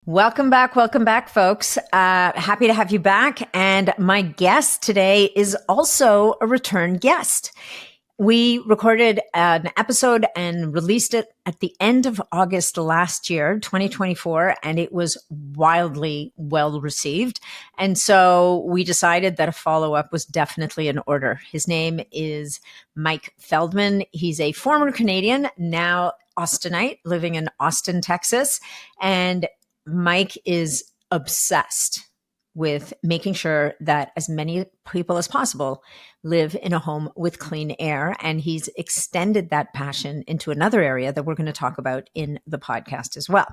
Welcome back, folks. Happy to have you back. And my guest today is also a return guest. We recorded an episode and released it at the end of August last year, 2024, and it was wildly well received. And so we decided that a follow-up was definitely in order. His name is Mike Feldstein. He's a former Canadian, now Austinite, living in Austin, Texas. And Mike is obsessed with making sure that as many people as possible live in a home with clean air. And he's extended that passion into another area that we're going to talk about in the podcast as well.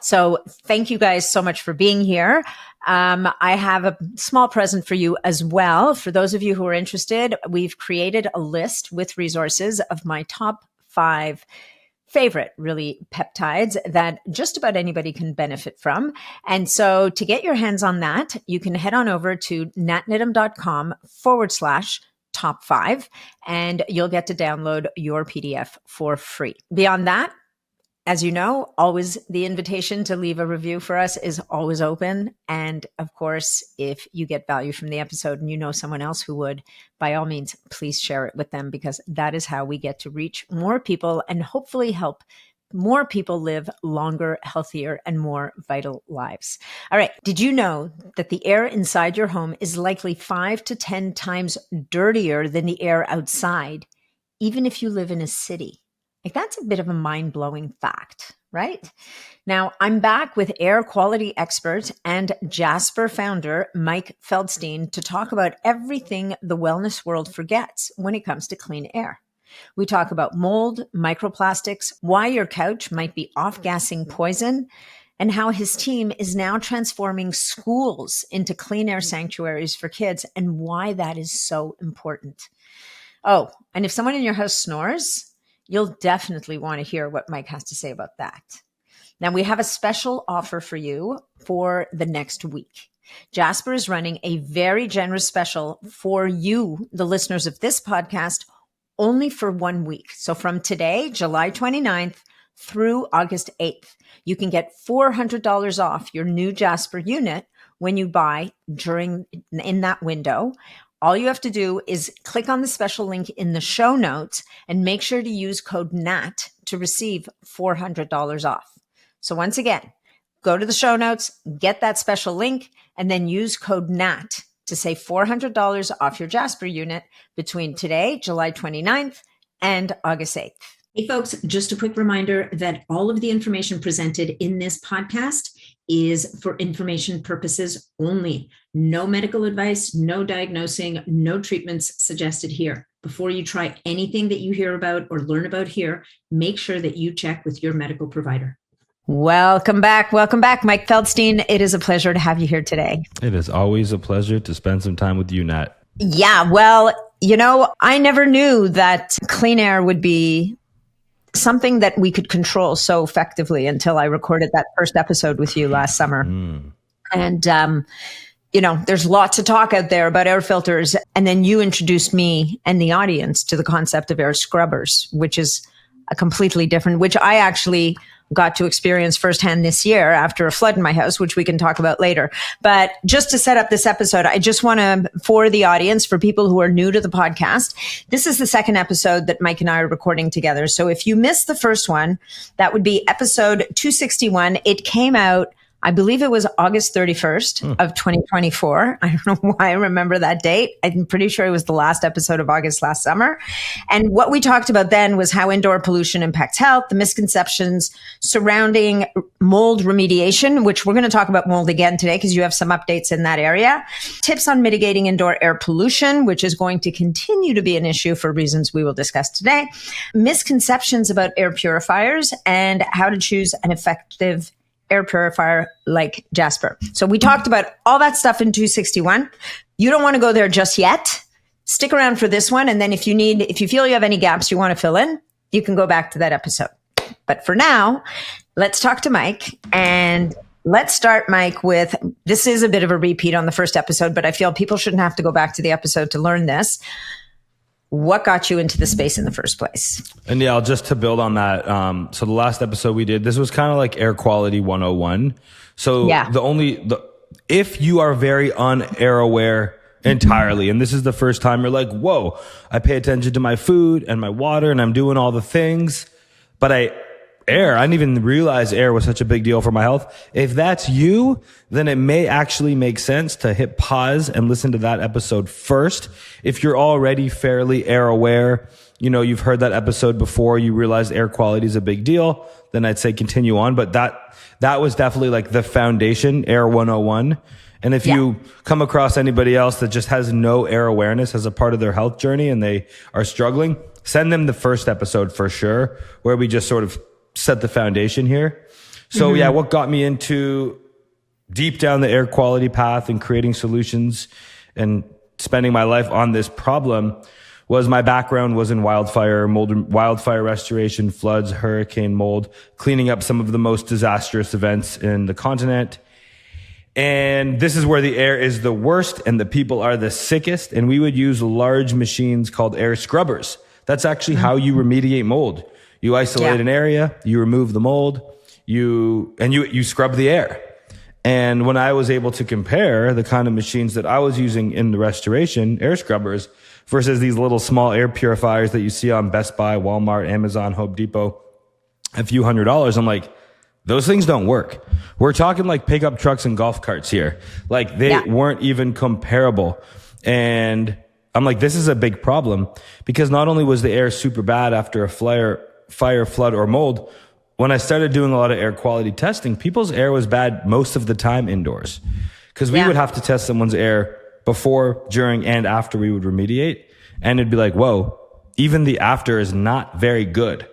So thank you guys so much for being here. I have a small present for you as well. For those of you who are interested, we've created a list with resources of my top 5 favorite, really, peptides that just about anybody can benefit from. And so to get your hands on that, you can head on over to natniddam.com/top 5, and you'll get to download your PDF for free. Beyond that, as you know, always the invitation to leave a review for us is always open. And of course, if you get value from the episode and you know someone else who would, by all means, please share it with them, because that is how we get to reach more people and hopefully help more people live longer, healthier, and more vital lives. All right. Did you know that the air inside your home is likely 5 to 10 times dirtier than the air outside, even if you live in a city? Like, that's a bit of a mind-blowing fact, right? Now, I'm back with air quality expert and Jaspr founder, Mike Feldstein, to talk about everything the wellness world forgets when it comes to clean air. We talk about mold, microplastics, why your couch might be off-gassing poison, and how his team is now transforming schools into clean air sanctuaries for kids, and why that is so important. Oh, and if someone in your house snores, you'll definitely want to hear what Mike has to say about that. Now, we have a special offer for you for the next week. Jaspr is running a very generous special for you, the listeners of this podcast, only for 1 week. So from today, July 29th, through August 8th, you can get $400 off your new Jaspr unit when you buy in that window. All you have to do is click on the special link in the show notes and make sure to use code NAT to receive $400 off. So once again, go to the show notes, get that special link, and then use code NAT to save $400 off your Jaspr unit between today, July 29th, and August 8th. Hey folks, just a quick reminder that all of the information presented in this podcast is for information purposes only. No medical advice, no diagnosing, no treatments suggested here. Before you try anything that you hear about or learn about here, make sure that you check with your medical provider. Welcome back, Mike Feldstein. It is a pleasure to have you here today. It is always a pleasure to spend some time with you, Nat. Yeah, well, I never knew that clean air would be something that we could control so effectively until I recorded that first episode with you last summer. And, there's lots of talk out there about air filters. And then you introduced me and the audience to the concept of air scrubbers, which is a completely different, which I actually got to experience firsthand this year after a flood in my house, which we can talk about later. But just to set up this episode, I just want to, for the audience, for people who are new to the podcast, this is the second episode that Mike and I are recording together. So if you missed the first one, that would be episode 261. It came out, I believe it was August 31st of 2024. I don't know why I remember that date. I'm pretty sure it was the last episode of August last summer. And what we talked about then was how indoor pollution impacts health, the misconceptions surrounding mold remediation, which we're going to talk about mold again today because you have some updates in that area. Tips on mitigating indoor air pollution, which is going to continue to be an issue for reasons we will discuss today. Misconceptions about air purifiers and how to choose an effective air purifier like Jaspr. So we talked about all that stuff in 261. You don't want to go there just yet. Stick around for this one. And then if you feel you have any gaps you want to fill in, you can go back to that episode. But for now, let's talk to Mike. And let's start, Mike, with, this is a bit of a repeat on the first episode, but I feel people shouldn't have to go back to the episode to learn this. what got you into the space in the first place? And yeah, just to build on that. So the last episode we did, this was kind of like air quality 101. So if you are very air aware entirely, and this is the first time you're like, whoa, I pay attention to my food and my water and I'm doing all the things, but I didn't even realize air was such a big deal for my health. If that's you, then it may actually make sense to hit pause and listen to that episode first. If you're already fairly air aware, you've heard that episode before, you realize air quality is a big deal, then I'd say continue on. But that was definitely like the foundation, Air 101. And if you come across anybody else that just has no air awareness as a part of their health journey and they are struggling, send them the first episode for sure, where we just sort of set the foundation here. So what got me into deep down the air quality path and creating solutions and spending my life on this problem was my background was in wildfire restoration, floods, hurricane, mold, cleaning up some of the most disastrous events in the continent. And this is where the air is the worst and the people are the sickest. And we would use large machines called air scrubbers. That's actually how you remediate mold. You isolate an area, you remove the mold, you scrub the air. And when I was able to compare the kind of machines that I was using in the restoration, air scrubbers, versus these little small air purifiers that you see on Best Buy, Walmart, Amazon, Home Depot, a few $100s, I'm like, those things don't work. We're talking like pickup trucks and golf carts here. Like they weren't even comparable. And I'm like, this is a big problem because not only was the air super bad after a fire, flood, or mold, when I started doing a lot of air quality testing, people's air was bad most of the time indoors because we would have to test someone's air before, during, and after we would remediate. And it'd be like, whoa, even the after is not very good.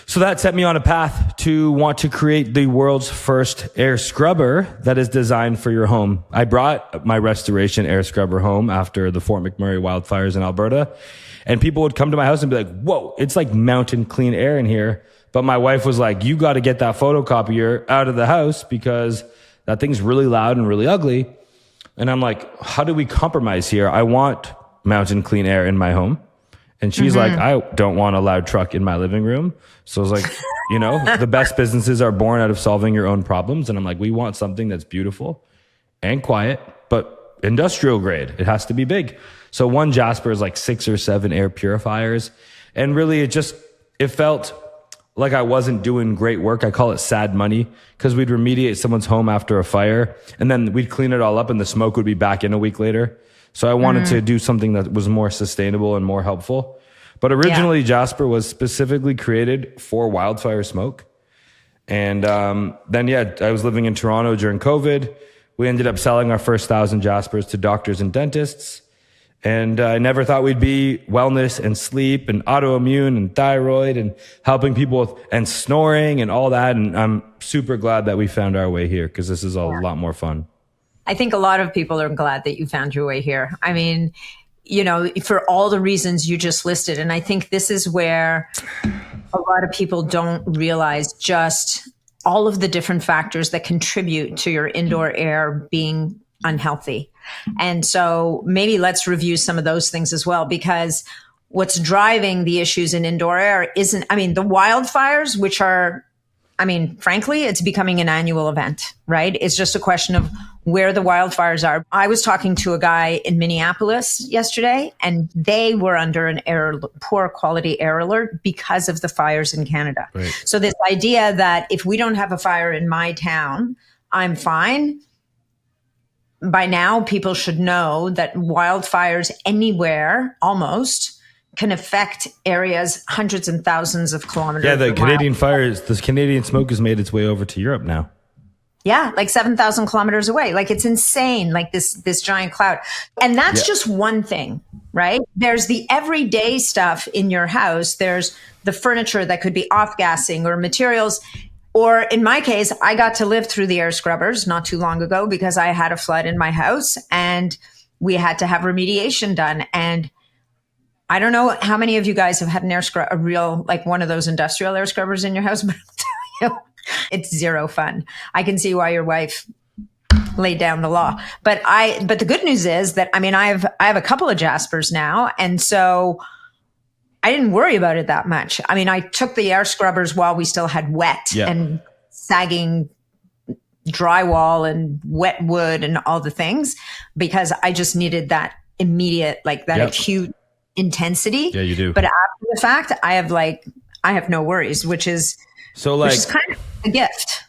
So that set me on a path to want to create the world's first air scrubber that is designed for your home. I brought my restoration air scrubber home after the Fort McMurray wildfires in Alberta. And people would come to my house and be like, whoa, it's like mountain clean air in here. But my wife was like, you got to get that photocopier out of the house because that thing's really loud and really ugly. And I'm like, how do we compromise here? I want mountain clean air in my home. And she's like, I don't want a loud truck in my living room. So I was like, the best businesses are born out of solving your own problems. And I'm like, we want something that's beautiful and quiet, but industrial grade. It has to be big. So one Jaspr is like 6 or 7 air purifiers. And really it felt like I wasn't doing great work. I call it sad money because we'd remediate someone's home after a fire and then we'd clean it all up and the smoke would be back in a week later. So I wanted to do something that was more sustainable and more helpful. But originally Jaspr was specifically created for wildfire smoke. And then I was living in Toronto during COVID. We ended up selling our first 1,000 Jaspers to doctors and dentists. And I never thought we'd be wellness and sleep and autoimmune and thyroid and helping people with and snoring and all that. And I'm super glad that we found our way here because this is a lot more fun. I think a lot of people are glad that you found your way here. I mean, for all the reasons you just listed. And I think this is where a lot of people don't realize just all of the different factors that contribute to your indoor air being unhealthy. And so maybe let's review some of those things as well, because what's driving the issues in indoor air the wildfires, which are, frankly, it's becoming an annual event, right? It's just a question of where the wildfires are. I was talking to a guy in Minneapolis yesterday, and they were under an poor quality air alert because of the fires in Canada. Right. So this idea that if we don't have a fire in my town, I'm fine. By now, people should know that wildfires anywhere almost can affect areas hundreds and thousands of kilometers. Yeah, the Canadian fires, the Canadian smoke has made its way over to Europe now. Yeah, like 7,000 kilometers away. Like it's insane, like this giant cloud. And that's just one thing, right? There's the everyday stuff in your house. There's the furniture that could be off-gassing or materials. Or in my case, I got to live through the air scrubbers not too long ago because I had a flood in my house and we had to have remediation done. And I don't know how many of you guys have had an one of those industrial air scrubbers in your house, but I'll tell you, it's zero fun. I can see why your wife laid down the law. But the good news is that, I mean, I have a couple of Jaspers now. And so I didn't worry about it that much. I mean, I took the air scrubbers while we still had wet and sagging drywall and wet wood and all the things, because I just needed that immediate, like that acute intensity. Yeah, you do. But after the fact, I have no worries, which is kind of a gift.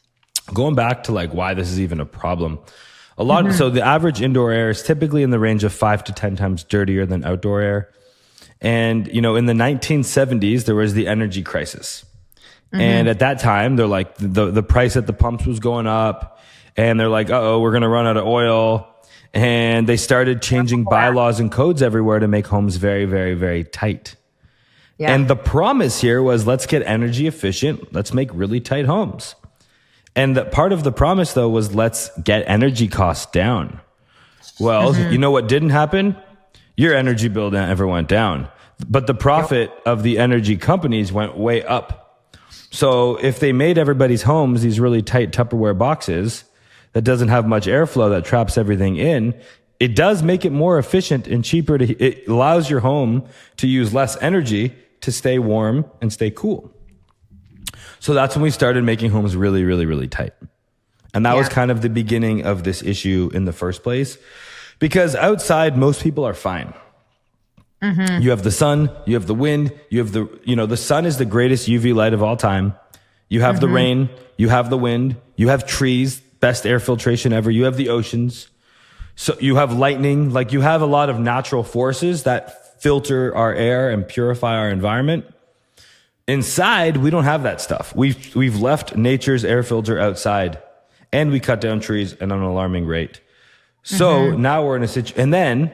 Going back to like why this is even a problem. So the average indoor air is typically in the range of 5 to 10 times dirtier than outdoor air. And, you know, in the 1970s, there was the energy crisis. And at that time, they're like, the price at the pumps was going up, and they're like, we're going to run out of oil. And they started changing bylaws and codes everywhere to make homes very, very, very tight. Yeah. And the promise here was, let's get energy efficient. Let's make really tight homes. And part of the promise, though, was let's get energy costs down. Well, you know what didn't happen? Your energy bill never went down. But the profit of the energy companies went way up. So if they made everybody's homes these really tight Tupperware boxes that doesn't have much airflow, that traps everything in, it does make it more efficient and cheaper. It allows your home to use less energy to stay warm and stay cool. So that's when we started making homes really, really, really tight. And that was kind of the beginning of this issue in the first place, because outside, most people are fine. You have the sun, you have the wind, the sun is the greatest UV light of all time. You have the rain, you have the wind, you have trees, best air filtration ever. You have the oceans. So you have lightning, like you have a lot of natural forces that filter our air and purify our environment. Inside, we don't have that stuff. We've left nature's air filter outside, and we cut down trees at an alarming rate. So now we're in a situation, and then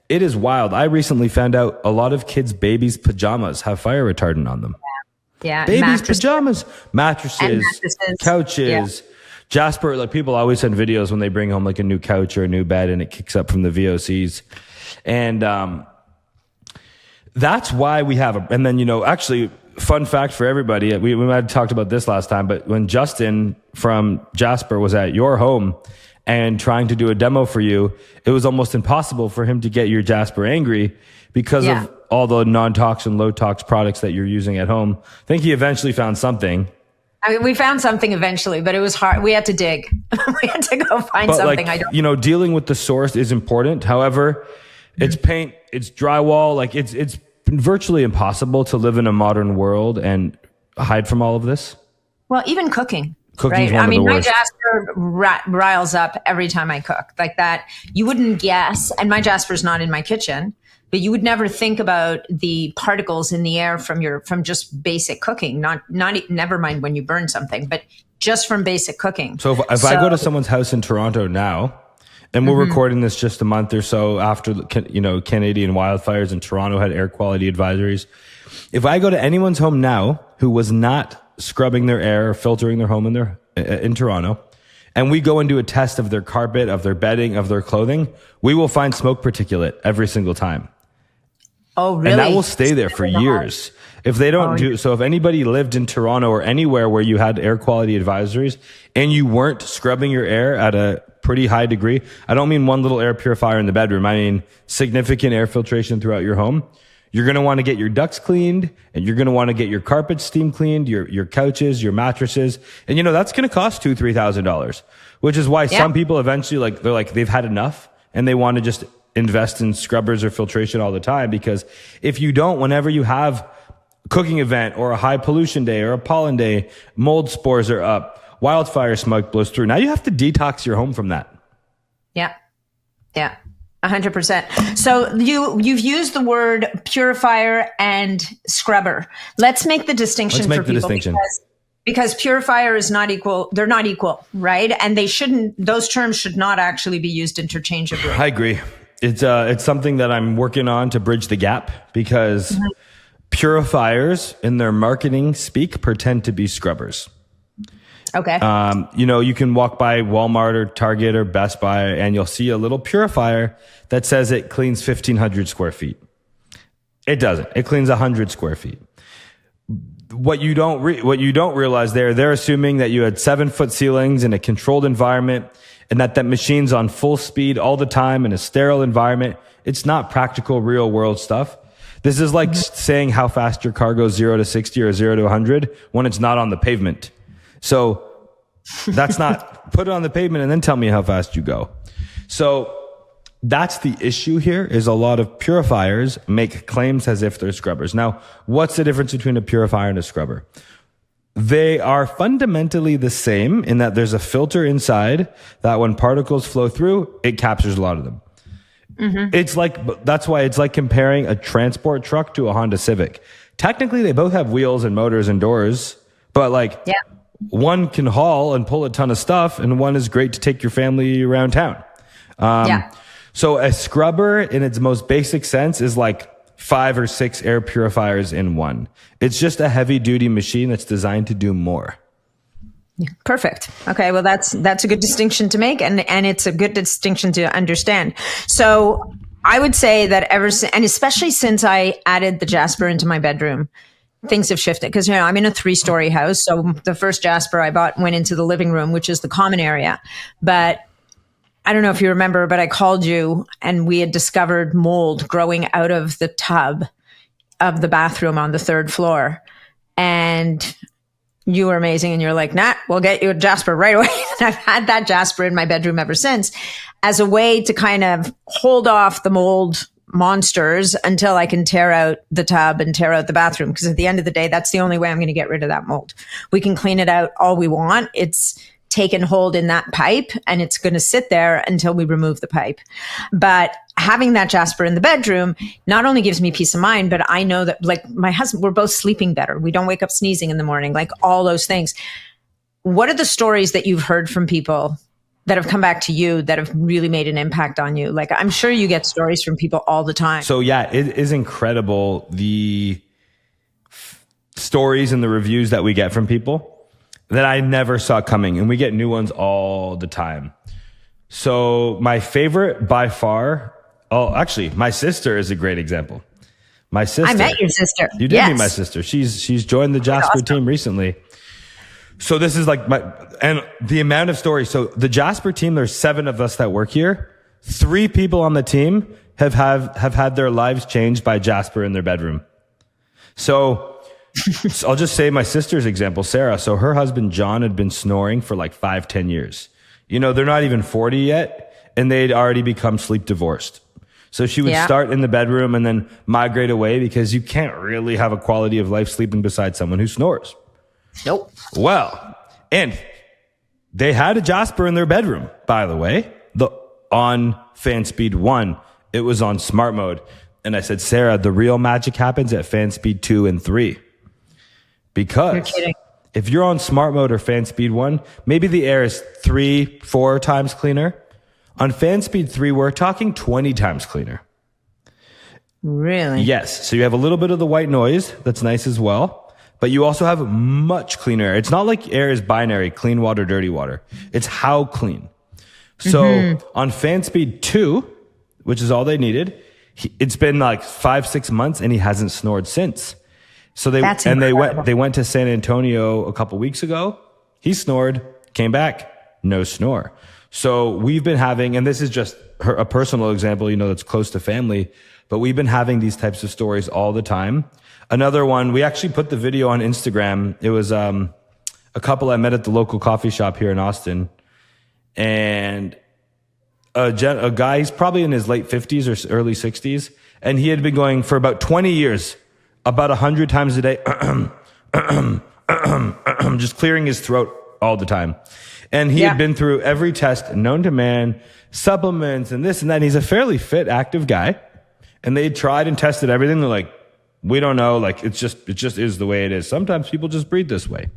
it is wild. I recently found out a lot of kids' babies' pajamas have fire retardant on them. Yeah. Babies' pajamas, mattresses, couches, Jaspr. Like, people always send videos when they bring home like a new couch or a new bed, and it kicks up from the VOCs. And that's why we have and then, actually, fun fact for everybody, we might have talked about this last time, but when Justin from Jaspr was at your home and trying to do a demo for you, it was almost impossible for him to get your Jaspr angry because of all the non-toxin, low-tox products that you're using at home. I think he eventually found something. I mean, we found something eventually, but it was hard. We had to dig. We had to go find something. Like, dealing with the source is important. However, it's paint, it's drywall. Like, it's virtually impossible to live in a modern world and hide from all of this. Well, even cooking. Cooking's one of the worst. My Jaspr riles up every time I cook, like that. You wouldn't guess, and my Jasper's not in my kitchen, but you would never think about the particles in the air from just basic cooking. Never mind when you burn something, but just from basic cooking. So if I go to someone's house in Toronto now, and we're recording this just a month or so after, Canadian wildfires and Toronto had air quality advisories. If I go to anyone's home now who was not scrubbing their air or filtering their home in Toronto, and we go and do a test of their carpet, of their bedding, of their clothing, we will find smoke particulate every single time. Oh, really? And that will stay there for years. If they don't so if anybody lived in Toronto or anywhere where you had air quality advisories and you weren't scrubbing your air at a pretty high degree, I don't mean one little air purifier in the bedroom, I mean significant air filtration throughout your home, you're going to want to get your ducts cleaned, and you're going to want to get your carpets steam cleaned, your couches, your mattresses. And that's going to cost $2,000-$3,000, which is why some people eventually they've had enough and they want to just invest in scrubbers or filtration all the time. Because if you don't, whenever you have a cooking event or a high pollution day or a pollen day, mold spores are up, wildfire smoke blows through. Now you have to detox your home from that. Yeah. Yeah. 100%. So you've used the word purifier and scrubber. Let's make the distinction for people. Because purifier is not equal. They're not equal, right? And those terms should not actually be used interchangeably. I agree. It's something that I'm working on to bridge the gap, because purifiers in their marketing speak pretend to be scrubbers. Okay. You can walk by Walmart or Target or Best Buy and you'll see a little purifier that says it cleans 1,500 square feet. It doesn't. It cleans 100 square feet. what you don't realize they're assuming that you had 7-foot ceilings in a controlled environment and that machine's on full speed all the time in a sterile environment. It's not practical, real world stuff. This is like saying how fast your car goes 0 to 60 or 0 to 100 when it's not on the pavement. So that's not, put it on the pavement and then tell me how fast you go. So that's the issue here, is a lot of purifiers make claims as if they're scrubbers. Now, what's the difference between a purifier and a scrubber? They are fundamentally the same in that there's a filter inside that when particles flow through, it captures a lot of them. It's like, that's why it's like comparing a transport truck to a Honda Civic. Technically, they both have wheels and motors and doors, but one can haul and pull a ton of stuff, and one is great to take your family around town. So a scrubber in its most basic sense is like 5 or 6 air purifiers in one. It's just a heavy duty machine that's designed to do more. Perfect. Okay. Well, that's a good distinction to make, and it's a good distinction to understand. So I would say that and especially since I added the Jaspr into my bedroom, things have shifted, because, I'm in a 3-story house. So the first Jaspr I bought went into the living room, which is the common area. But I don't know if you remember, but I called you and we had discovered mold growing out of the tub of the bathroom on the 3rd floor. And you were amazing. And you're like, nah, we'll get you a Jaspr right away. And I've had that Jaspr in my bedroom ever since, as a way to kind of hold off the mold monsters until I can tear out the tub and tear out the bathroom. Because at the end of the day, that's the only way I'm going to get rid of that mold. We can clean it out all we want. It's taken hold in that pipe, and it's going to sit there until we remove the pipe. But having that Jaspr in the bedroom not only gives me peace of mind, but I know that, like, my husband, we're both sleeping better. We don't wake up sneezing in the morning, like all those things. What are the stories that you've heard from people that have come back to you that have really made an impact on you? Like, I'm sure you get stories from people all the time. So yeah, it is incredible, the stories and the reviews that we get from people that I never saw coming, and we get new ones all the time. So my favorite by far, actually, my sister is a great example. My sister. I met your sister. You did meet my sister. She's joined the Jaspr team recently. So this is like and the amount of stories. So the Jaspr team, there's 7 of us that work here. 3 people on the team have had their lives changed by Jaspr in their bedroom. So I'll just say my sister's example, Sarah. So her husband, John, had been snoring for like 5-10 years. They're not even 40 yet, and they'd already become sleep divorced. So she would start in the bedroom and then migrate away, because you can't really have a quality of life sleeping beside someone who snores. Nope. Well, and they had a Jaspr in their bedroom, by the way, on fan speed 1. It was on smart mode. And I said, Sarah, the real magic happens at fan speed 2 and 3. Because if you're on smart mode or fan speed 1, maybe the air is 3-4 times cleaner. On fan speed 3, we're talking 20 times cleaner. Really? Yes. So you have a little bit of the white noise. That's nice as well. But you also have much cleaner air. It's not like air is binary, clean water, dirty water. It's how clean. So on fan speed 2, which is all they needed, it's been like 5-6 months and he hasn't snored since. So they went to San Antonio a couple weeks ago. He snored, came back, no snore. So we've been having, and this is just a personal example, that's close to family, but we've been having these types of stories all the time. Another one, we actually put the video on Instagram. It was a couple I met at the local coffee shop here in Austin, and a guy, he's probably in his late 50s or early 60s, and he had been going for about 20 years, about 100 times a day, just clearing his throat all the time. And he had been through every test known to man, supplements and this and that. And he's a fairly fit, active guy. And they tried and tested everything. They're like, we don't know. Like, it just is the way it is. Sometimes people just breathe this way.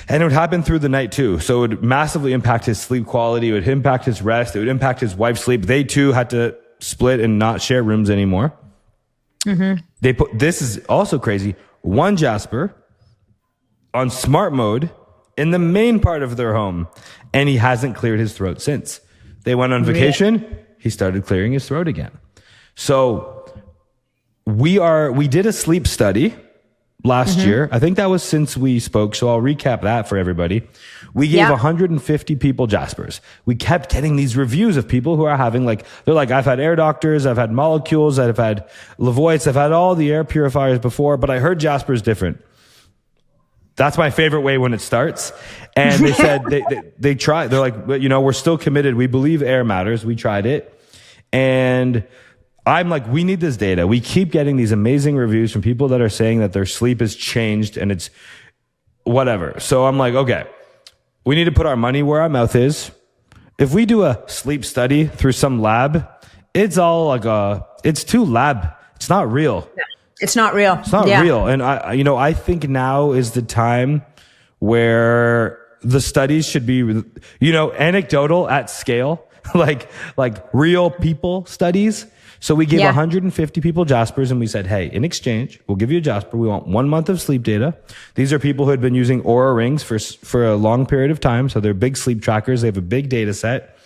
And it would happen through the night too. So it would massively impact his sleep quality. It would impact his rest. It would impact his wife's sleep. They too had to split and not share rooms anymore. This is also crazy. One Jaspr on smart mode in the main part of their home, and he hasn't cleared his throat since. They went on vacation. He started clearing his throat again. So we did a sleep study last year. I think that was since we spoke. So I'll recap that for everybody. We gave 150 people Jaspers. We kept getting these reviews of people who are having they're like, I've had air doctors, I've had molecules, I've had Levoits, I've had all the air purifiers before, but I heard Jasper is different. That's my favorite way when it starts. And they said they tried. They're like, we're still committed. We believe air matters. We tried it. And I'm like, we need this data. We keep getting these amazing reviews from people that are saying that their sleep has changed and it's whatever. So I'm like, okay, we need to put our money where our mouth is. If we do a sleep study through some lab, it's all it's too lab. It's not real. No, it's not real. It's not real. And I think now is the time where the studies should be, anecdotal at scale, like real people studies. So we gave 150 people Jaspers and we said, hey, in exchange, we'll give you a Jasper. We want 1 month of sleep data. These are people who had been using Oura rings for a long period of time. So they're big sleep trackers. They have a big data set.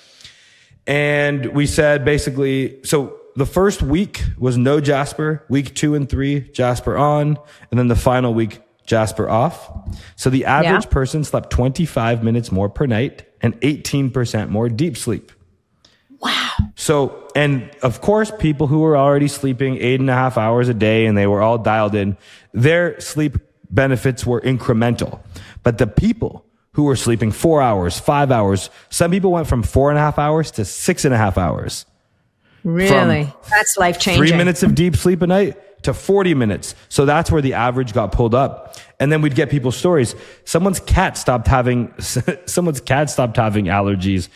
And we said basically, so the first week was no Jasper. Week 2 and 3, Jasper on. And then the final week, Jasper off. So the average person slept 25 minutes more per night and 18% more deep sleep. Wow. So, and of course, people who were already sleeping 8.5 hours a day and they were all dialed in, their sleep benefits were incremental. But the people who were sleeping 4 hours, 5 hours, some people went from 4.5 hours to 6.5 hours. Really? That's life-changing. 3 minutes of deep sleep a night to 40 minutes. So that's where the average got pulled up. And then we'd get people's stories. Someone's cat stopped having allergies.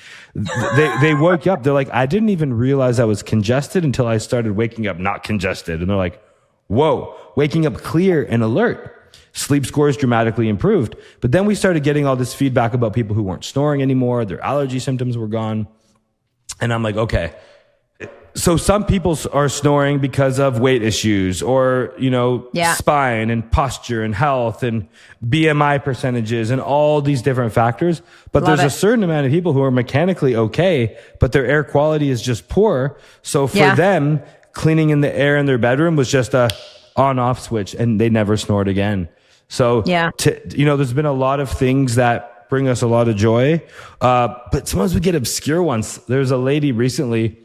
They woke up. They're like, I didn't even realize I was congested until I started waking up not congested. And they're like, whoa, waking up clear and alert. Sleep scores dramatically improved. But then we started getting all this feedback about people who weren't snoring anymore. Their allergy symptoms were gone. And I'm like, okay. So some people are snoring because of weight issues or, spine and posture and health and BMI percentages and all these different factors. But there's a certain amount of people who are mechanically okay, but their air quality is just poor. So for them, cleaning in the air in their bedroom was just a on-off switch and they never snored again. So, there's been a lot of things that bring us a lot of joy. But sometimes we get obscure ones. There's a lady recently.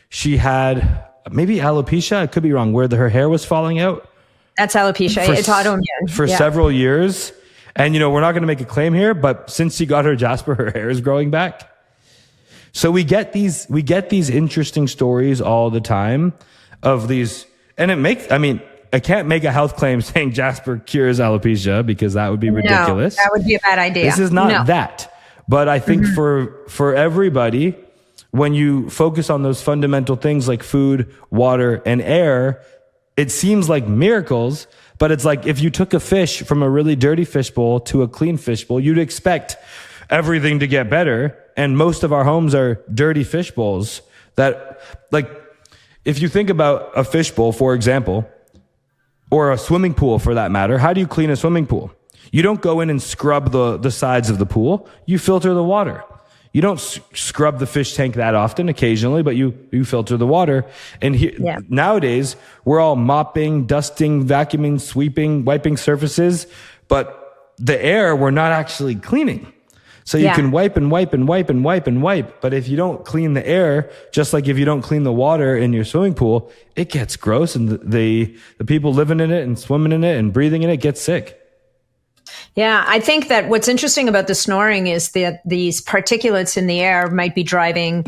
She had maybe alopecia. I could be wrong, where her hair was falling out. That's alopecia. It's autoimmune. For several years. And, we're not going to make a claim here, but since she got her Jaspr, her hair is growing back. So we get these interesting stories all the time of these. And I can't make a health claim saying Jaspr cures alopecia because that would be ridiculous. No, that would be a bad idea. This is not that. But I think for everybody, when you focus on those fundamental things like food, water, and air, it seems like miracles, but it's like if you took a fish from a really dirty fishbowl to a clean fishbowl, you'd expect everything to get better. And most of our homes are dirty fishbowls that, if you think about a fishbowl, for example, or a swimming pool for that matter, how do you clean a swimming pool? You don't go in and scrub the sides of the pool. You filter the water. You don't scrub the fish tank that often, occasionally, but you filter the water. And nowadays, we're all mopping, dusting, vacuuming, sweeping, wiping surfaces, but the air we're not actually cleaning. So you can wipe and wipe and wipe and wipe and wipe. But if you don't clean the air, just like if you don't clean the water in your swimming pool, it gets gross and the people living in it and swimming in it and breathing in it get sick. Yeah, I think that what's interesting about the snoring is that these particulates in the air might be driving,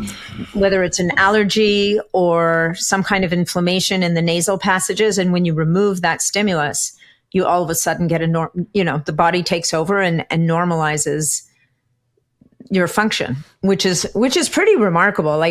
whether it's an allergy or some kind of inflammation in the nasal passages. And when you remove that stimulus, you all of a sudden get the body takes over and normalizes your function, which is pretty remarkable.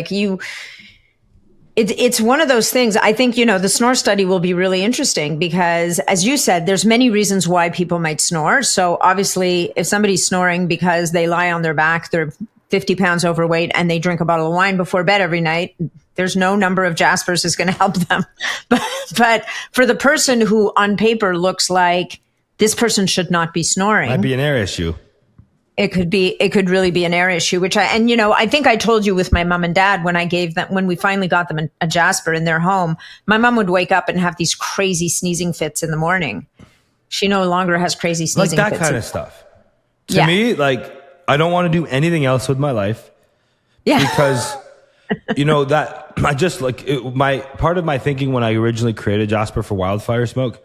It's one of those things. I think, the snore study will be really interesting because, as you said, there's many reasons why people might snore. So obviously, if somebody's snoring because they lie on their back, they're 50 pounds overweight, and they drink a bottle of wine before bed every night, there's no number of Jaspers is going to help them. But for the person who on paper looks like this person should not be snoring. Might be an air issue. It could really be an air issue, I think I told you with my mom and dad when we finally got them a Jaspr in their home, my mom would wake up and have these crazy sneezing fits in the morning. She no longer has crazy sneezing like that fits. kind of stuff. To me, like, I don't want to do anything else with my life. Yeah. Because, that I just my part of my thinking when I originally created Jaspr for Wildfire Smoke,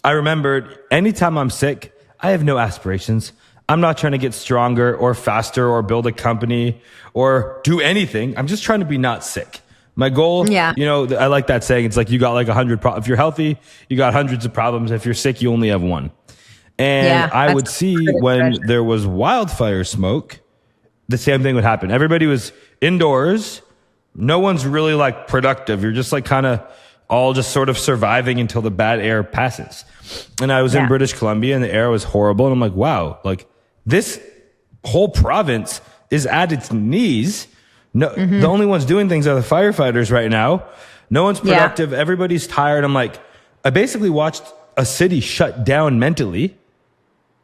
I remembered anytime I'm sick, I have no aspirations. I'm not trying to get stronger or faster or build a company or do anything. I'm just trying to be not sick. My goal, I like that saying. It's like you got like 100 if you're healthy, you got hundreds of problems. If you're sick, you only have one. And I would see when there was wildfire smoke, the same thing would happen. Everybody was indoors. No one's really like productive. You're just like kind of all just sort of surviving until the bad air passes. And I was in British Columbia and the air was horrible. And I'm like, wow, like this whole province is at its knees. No, the only ones doing things are the firefighters right now. No one's productive. Everybody's tired. I'm like, I basically watched a city shut down mentally.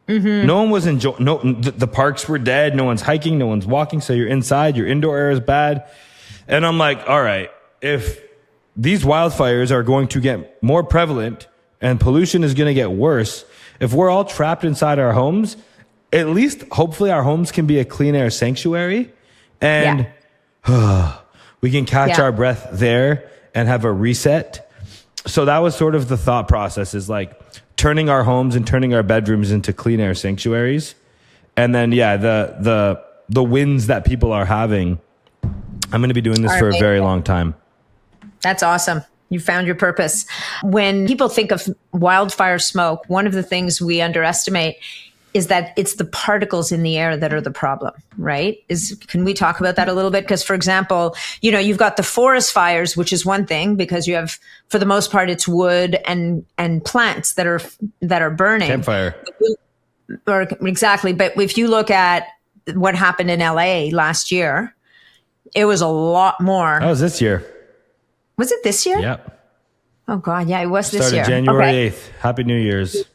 No one was enjoying. The parks were dead. No one's hiking. No one's walking. So you're inside. Your indoor air is bad. And I'm like, all right, if these wildfires are going to get more prevalent and pollution is going to get worse, if we're all trapped inside our homes, at least hopefully our homes can be a clean air sanctuary, and we can catch our breath there and have a reset. So that was sort of the thought process, is like turning our homes and turning our bedrooms into clean air sanctuaries. And then, the wins that people are having, I'm going to be doing this for a very long time. That's awesome. You found your purpose. When people think of wildfire smoke, one of the things we underestimate is that it's the particles in the air that are the problem, right? Can we talk about that a little bit? Because, for example, you've got the forest fires, which is one thing, because you have, for the most part, it's wood and plants that are burning. Campfire. Exactly. But if you look at what happened in LA last year, it was a lot more. That was this year. Was it this year? Yeah. Oh God, yeah, it was this year. Started January 8th. Happy New Year's.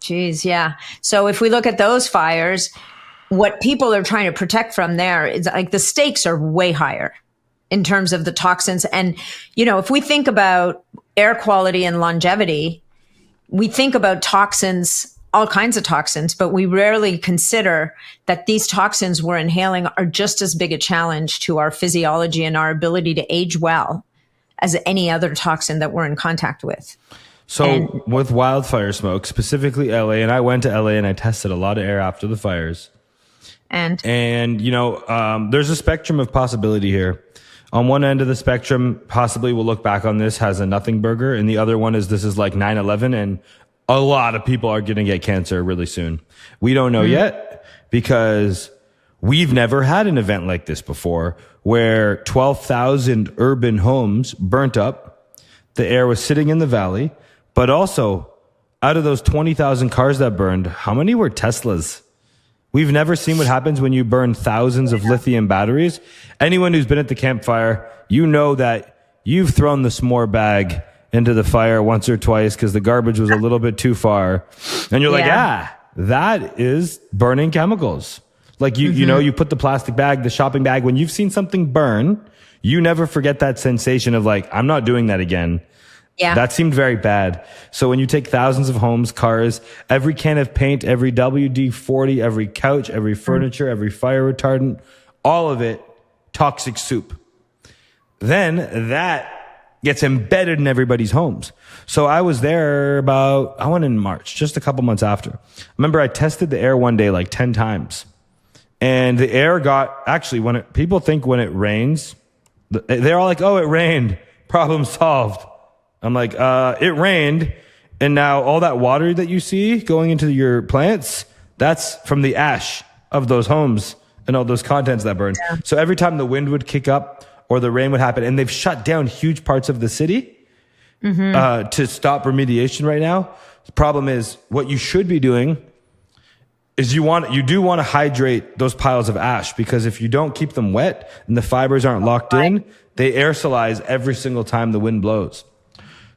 Jeez, yeah. So if we look at those fires, what people are trying to protect from there is like the stakes are way higher in terms of the toxins. And, if we think about air quality and longevity, we think about toxins, all kinds of toxins, but we rarely consider that these toxins we're inhaling are just as big a challenge to our physiology and our ability to age well as any other toxin that we're in contact with. So with wildfire smoke, specifically LA, and I went to LA and I tested a lot of air after the fires. And there's a spectrum of possibility here. On one end of the spectrum, possibly we'll look back on this, has a nothing burger. And the other one is, this is like 9/11 and a lot of people are going to get cancer really soon. We don't know yet, because we've never had an event like this before, where 12,000 urban homes burnt up. The air was sitting in the valley, but also out of those 20,000 cars that burned, how many were Teslas? We've never seen what happens when you burn thousands of lithium batteries. Anyone who's been at the campfire, you know that you've thrown the s'more bag into the fire once or twice because the garbage was a little bit too far. And you're like, that is burning chemicals. Like you put the plastic bag, the shopping bag, when you've seen something burn, you never forget that sensation of like, I'm not doing that again. Yeah. That seemed very bad. So when you take thousands of homes, cars, every can of paint, every WD-40, every couch, every furniture, every fire retardant, all of it, toxic soup. Then that gets embedded in everybody's homes. So I was there I went in March, just a couple months after. I remember I tested the air one day like 10 times. And the air actually, people think when it rains, they're all like, oh, it rained, problem solved. I'm like, it rained. And now all that water that you see going into your plants, that's from the ash of those homes and all those contents that burned. Yeah. So every time the wind would kick up or the rain would happen, and they've shut down huge parts of the city to stop remediation right now. The problem is, what you should be doing is you do want to hydrate those piles of ash, because if you don't keep them wet and the fibers aren't locked in, they aerosolize every single time the wind blows.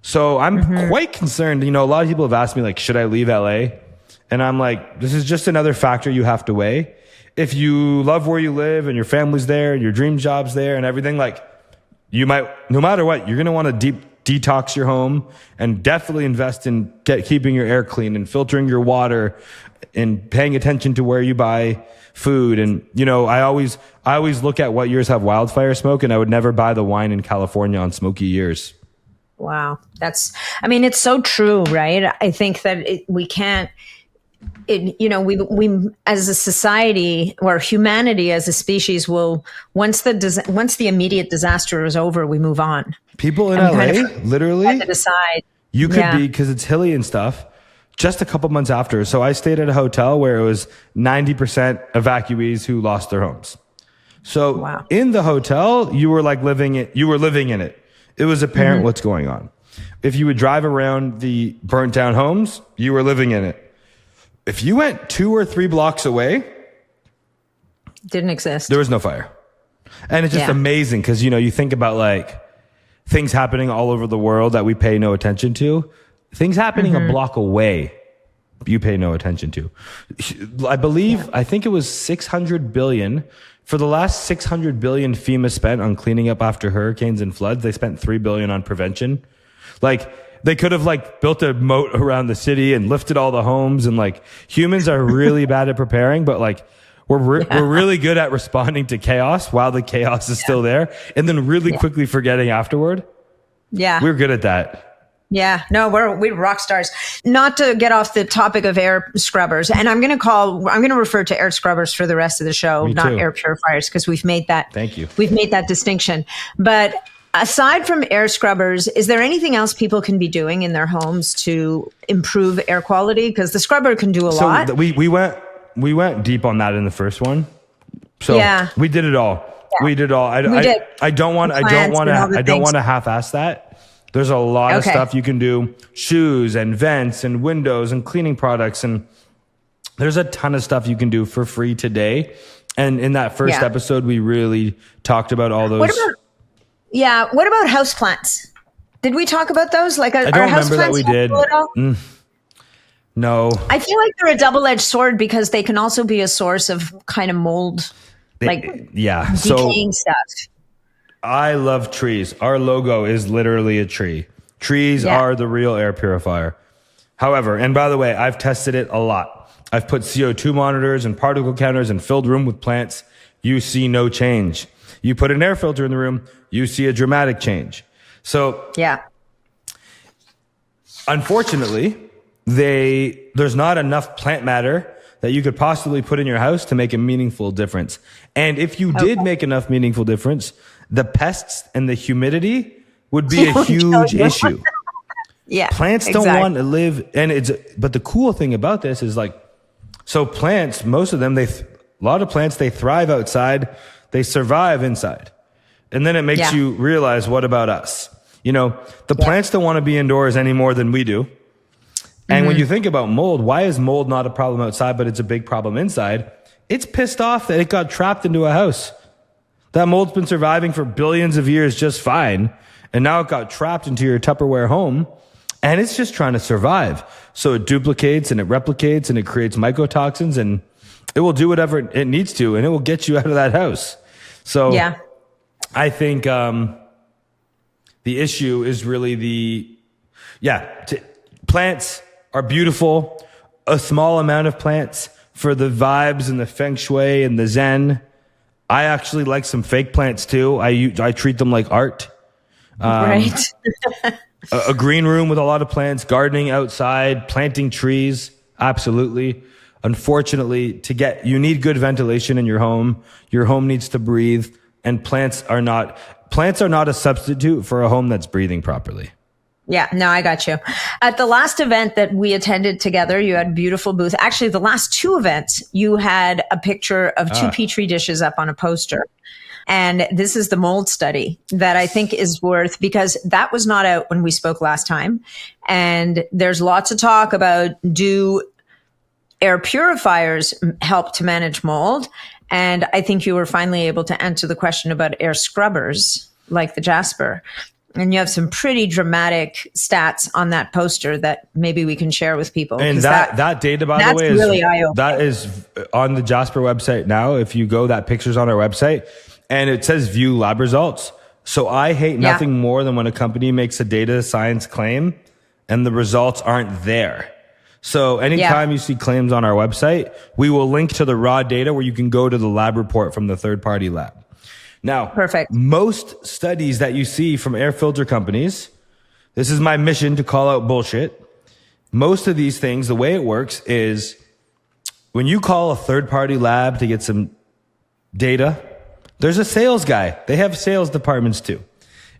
So I'm quite concerned. A lot of people have asked me, like, should I leave LA? And I'm like, this is just another factor you have to weigh. If you love where you live and your family's there and your dream job's there and everything, like, you might, no matter what, you're going to want to detox your home, and definitely invest in keeping your air clean and filtering your water and paying attention to where you buy food. And, you know, I always look at what years have wildfire smoke, and I would never buy the wine in California on smoky years. Wow. It's so true, right? I think that we can't, we as a society, or humanity as a species, will, once the immediate disaster is over, we move on. People in LA, literally, to decide. You could be, because it's hilly and stuff, just a couple months after. So I stayed at a hotel where it was 90% evacuees who lost their homes. So in the hotel, you were living in it. It was apparent what's going on. If you would drive around the burnt down homes, you were living in it. If you went 2 or 3 blocks away, didn't exist. There was no fire. And it's just amazing because, you know, you think about things happening all over the world that we pay no attention to. Things happening a block away, you pay no attention to. I think it was 600 billion. For the last 600 billion FEMA spent on cleaning up after hurricanes and floods, they spent 3 billion on prevention. They could have built a moat around the city and lifted all the homes, and humans are really bad at preparing, but we're really good at responding to chaos while the chaos is still there, and then really quickly forgetting afterward. Yeah. We're good at that. Yeah, no, we're rock stars. Not to get off the topic of air scrubbers, and I'm going to refer to air scrubbers for the rest of the show, not air purifiers, because we've made that. Thank you. We've made that distinction. But aside from air scrubbers, is there anything else people can be doing in their homes to improve air quality? Because the scrubber can do a lot. We went deep on that in the first one. So we did it all. Yeah. We did all. I don't want to half-ass that. There's a lot of stuff you can do. Shoes and vents and windows and cleaning products. And there's a ton of stuff you can do for free today. And in that first episode, we really talked about all those. What about houseplants? Did we talk about those? I don't remember that we did. No. I feel like they're a double-edged sword because they can also be a source of kind of mold, decaying stuff. I love trees. Our logo is literally a tree. Trees are the real air purifier. However, and by the way, I've tested it a lot. I've put CO2 monitors and particle counters and filled room with plants. You see no change. You put an air filter in the room, you see a dramatic change. So, unfortunately, there's not enough plant matter that you could possibly put in your house to make a meaningful difference. And if you did make enough meaningful difference, the pests and the humidity would be a huge issue. Plants don't want to live, but the cool thing about this is so plants, most of them, a lot of plants, they thrive outside, they survive inside. And then it makes you realize, what about us? You know, the plants don't want to be indoors any more than we do. And when you think about mold, why is mold not a problem outside, but it's a big problem inside? It's pissed off that it got trapped into a house. That mold's been surviving for billions of years just fine. And now it got trapped into your Tupperware home, and it's just trying to survive. So it duplicates and it replicates and it creates mycotoxins, and it will do whatever it needs to, and it will get you out of that house. So I think the issue is really plants are beautiful. A small amount of plants for the vibes and the feng shui and the zen. I actually like some fake plants too. I treat them like art. Right. a green room with a lot of plants, gardening outside, planting trees. Absolutely. Unfortunately, you need good ventilation in your home. Your home needs to breathe, and plants are not a substitute for a home that's breathing properly. Yeah, no, I got you. At the last event that we attended together, you had a beautiful booth. Actually, the last 2 events, you had a picture of 2 Petri dishes up on a poster. And this is the mold study that I think is worth, because that was not out when we spoke last time. And there's lots of talk about, do air purifiers help to manage mold? And I think you were finally able to answer the question about air scrubbers like the Jaspr. And you have some pretty dramatic stats on that poster that maybe we can share with people. And that data, by the way, is really eye-opening. That is on the Jaspr website now. If you go, that picture's on our website, and it says view lab results. So I hate nothing more than when a company makes a data science claim and the results aren't there. So anytime you see claims on our website, we will link to the raw data where you can go to the lab report from the third-party lab. Now, perfect. Most studies that you see from air filter companies, this is my mission to call out bullshit. Most of these things, the way it works is when you call a third-party lab to get some data, there's a sales guy. They have sales departments too.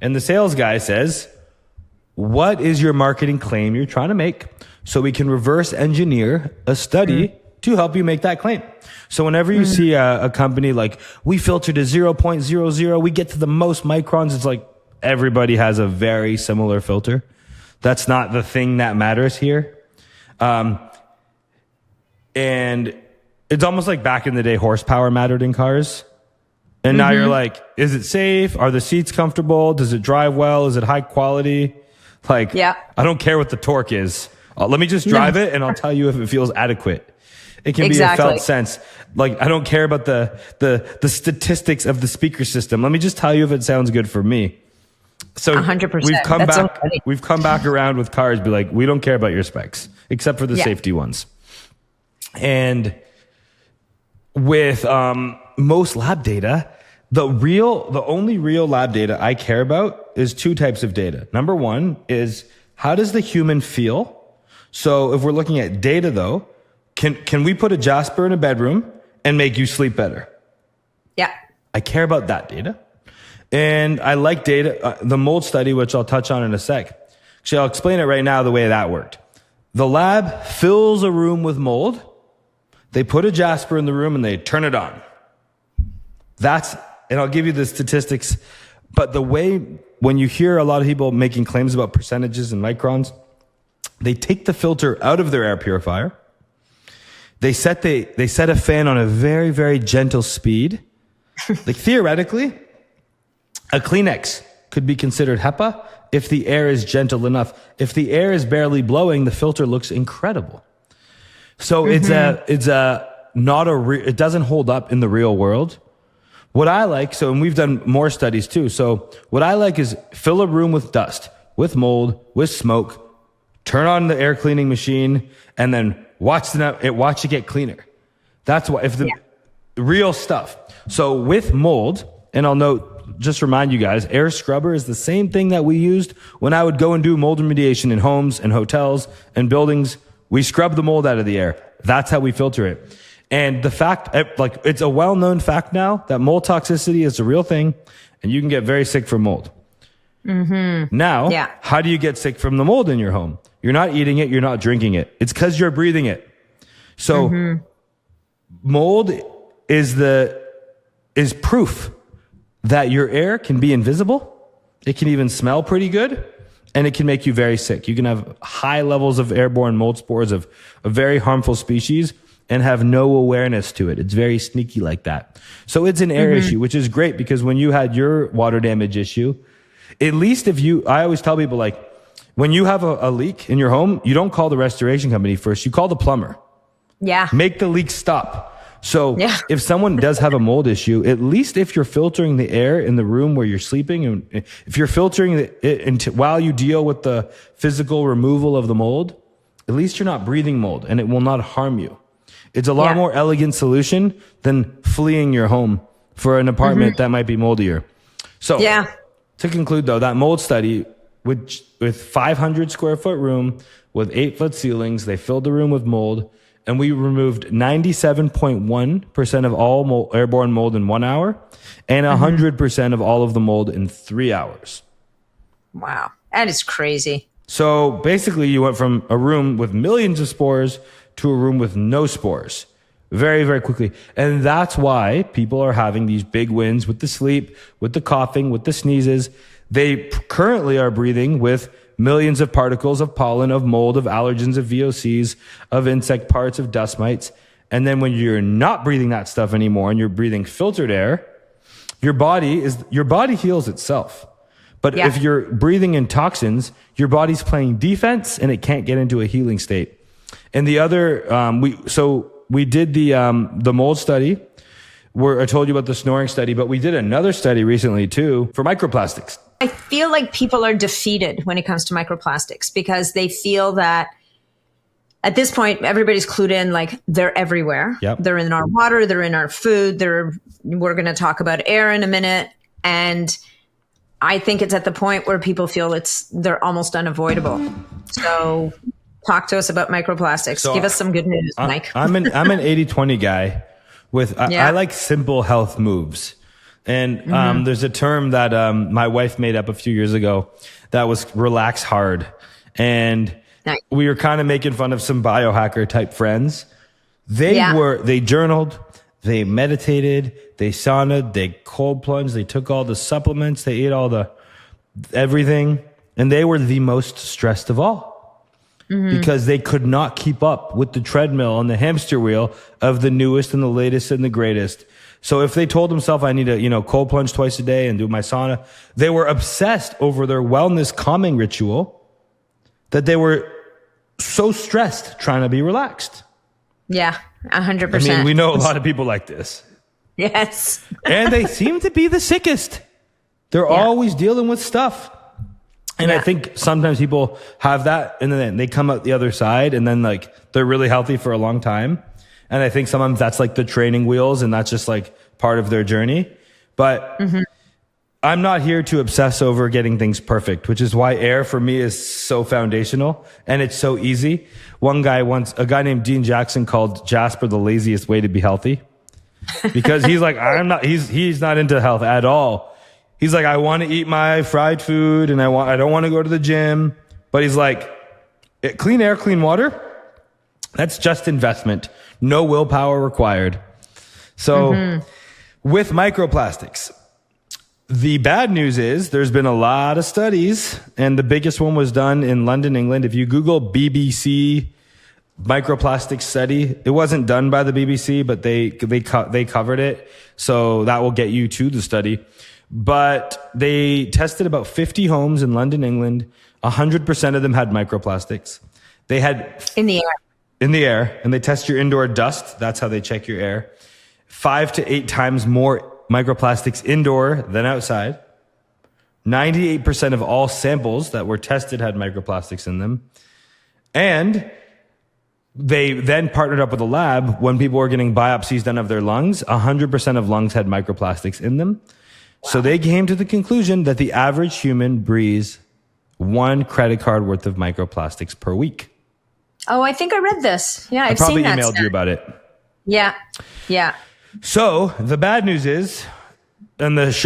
And the sales guy says, what is your marketing claim you're trying to make? So we can reverse engineer a study to help you make that claim. So whenever you see a company like, we filter to 0.00, we get to the most microns, it's like everybody has a very similar filter. That's not the thing that matters here. And it's almost like back in the day, horsepower mattered in cars. And now you're like, is it safe? Are the seats comfortable? Does it drive well? Is it high quality? Like, I don't care what the torque is. Let me just drive it and I'll tell you if it feels adequate. It can be a felt sense. Like, I don't care about the statistics of the speaker system. Let me just tell you if it sounds good for me. So 100%. We've come back around with cars, be like, we don't care about your specs except for the safety ones. And with most lab data, the only real lab data I care about is two types of data. Number one is, how does the human feel? So if we're looking at data though, can we put a Jaspr in a bedroom and make you sleep better? Yeah. I care about that data. And I like data, the mold study, which I'll touch on in a sec. Actually, I'll explain it right now the way that worked. The lab fills a room with mold. They put a Jaspr in the room and they turn it on. And I'll give you the statistics, but the way, when you hear a lot of people making claims about percentages and microns, they take the filter out of their air purifier. They set a fan on a very, very gentle speed. Like, theoretically, a Kleenex could be considered HEPA if the air is gentle enough. If the air is barely blowing, the filter looks incredible. So it doesn't hold up in the real world. What I like, and we've done more studies too. So what I like is fill a room with dust, with mold, with smoke, turn on the air cleaning machine, and then watch it get cleaner. That's why, real stuff. So with mold, and I'll note, just remind you guys, air scrubber is the same thing that we used when I would go and do mold remediation in homes and hotels and buildings. We scrub the mold out of the air. That's how we filter it. And the fact, like, it's a well-known fact now that mold toxicity is a real thing and you can get very sick from mold. Now, how do you get sick from the mold in your home? You're not eating it. You're not drinking it. It's because you're breathing it. So mold is proof that your air can be invisible. It can even smell pretty good, and it can make you very sick. You can have high levels of airborne mold spores of a very harmful species and have no awareness to it. It's very sneaky like that. So it's an air issue, which is great, because when you had your water damage issue, at least I always tell people, like, when you have a leak in your home, you don't call the restoration company first. You call the plumber. Yeah. Make the leak stop. So if someone does have a mold issue, at least if you're filtering the air in the room where you're sleeping, and if you're filtering it while you deal with the physical removal of the mold, at least you're not breathing mold and it will not harm you. It's a lot more elegant solution than fleeing your home for an apartment that might be moldier. So to conclude though, that mold study with 500 square foot room with 8-foot ceilings, they filled the room with mold, and we removed 97.1% of all airborne mold in 1 hour and 100% of all of the mold in 3 hours. Wow. That is crazy. So basically you went from a room with millions of spores to a room with no spores very, very quickly. And that's why people are having these big wins with the sleep, with the coughing, with the sneezes. They currently are breathing with millions of particles of pollen, of mold, of allergens, of VOCs, of insect parts, of dust mites. And then when you're not breathing that stuff anymore and you're breathing filtered air, your body heals itself. But if you're breathing in toxins, your body's playing defense and it can't get into a healing state. And the other, we did the mold study I told you about the snoring study, but we did another study recently too for microplastics. I feel like people are defeated when it comes to microplastics because they feel that at this point, everybody's clued in, like they're everywhere. Yep. They're in our water, they're in our food, we're going to talk about air in a minute. And I think it's at the point where people feel they're almost unavoidable. So talk to us about microplastics. Give us some good news, Mike. I'm an 80-20 guy I like simple health moves. And there's a term that my wife made up a few years ago that was relax hard. And we were kind of making fun of some biohacker type friends. They journaled, they meditated, they saunaed, they cold plunged, they took all the supplements, they ate all the everything. And they were the most stressed of all. Because they could not keep up with the treadmill and the hamster wheel of the newest and the latest and the greatest. So if they told themselves, I need to, cold plunge twice a day and do my sauna, they were obsessed over their wellness calming ritual that they were so stressed trying to be relaxed. Yeah, 100%. I mean, we know a lot of people like this. Yes. And they seem to be the sickest. They're always dealing with stuff. And I think sometimes people have that and then they come out the other side and then like they're really healthy for a long time. And I think sometimes that's like the training wheels and that's just like part of their journey. But I'm not here to obsess over getting things perfect, which is why air for me is so foundational and it's so easy. A guy named Dean Jackson called Jasper the laziest way to be healthy because he's like, he's not into health at all. He's like, I want to eat my fried food and I don't want to go to the gym. But he's like, clean air, clean water, that's just investment. No willpower required. So with microplastics, the bad news is there's been a lot of studies and the biggest one was done in London, England. If you Google BBC microplastics study, it wasn't done by the BBC, but they covered it. So that will get you to the study. But they tested about 50 homes in London, England. 100% of them had microplastics. They had in the air, and they test your indoor dust. That's how they check your air. 5 to 8 times more microplastics indoor than outside. 98% of all samples that were tested had microplastics in them. And they then partnered up with a lab when people were getting biopsies done of their lungs. 100% of lungs had microplastics in them. Wow. So they came to the conclusion that the average human breathes 1 credit card worth of microplastics per week. Oh, I think I read this. Yeah, I've seen that. I probably emailed you about it. Yeah. So the bad news is, and there's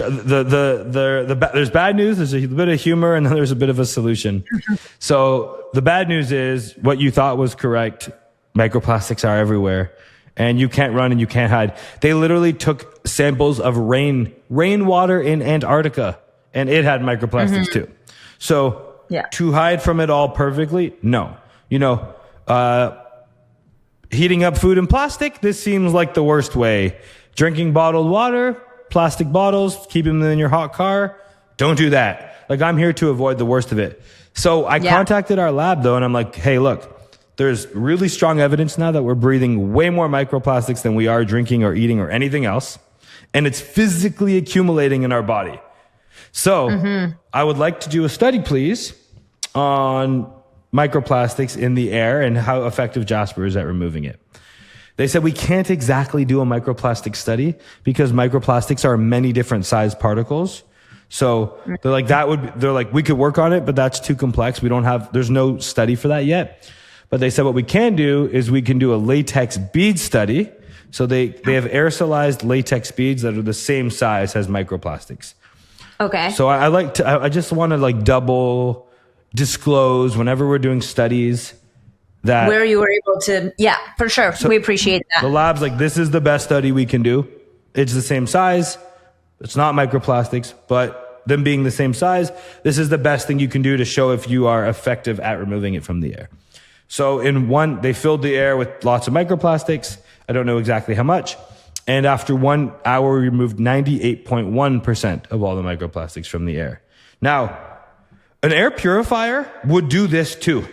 bad news. There's a bit of humor, and then there's a bit of a solution. So the bad news is what you thought was correct. Microplastics are everywhere. And you can't run and you can't hide. They literally took samples of rainwater in Antarctica, and it had microplastics too. So to hide from it all perfectly, no. Heating up food in plastic, this seems like the worst way. Drinking bottled water, plastic bottles, keeping them in your hot car, don't do that. Like, I'm here to avoid the worst of it. So I contacted our lab though, and I'm like, hey, look, there's really strong evidence now that we're breathing way more microplastics than we are drinking or eating or anything else. And it's physically accumulating in our body. So I would like to do a study, please, on microplastics in the air and how effective Jaspr is at removing it. They said we can't exactly do a microplastic study because microplastics are many different size particles. So they're like, we could work on it, but that's too complex. There's no study for that yet. But they said what we can do is we can do a latex bead study. So they have aerosolized latex beads that are the same size as microplastics. Okay. So I just want to double disclose whenever we're doing studies that where you were able to, for sure. So we appreciate that. The lab's like, this is the best study we can do. It's the same size. It's not microplastics, but them being the same size, this is the best thing you can do to show if you are effective at removing it from the air. So they filled the air with lots of microplastics. I don't know exactly how much. And after 1 hour, we removed 98.1% of all the microplastics from the air. Now, an air purifier would do this too,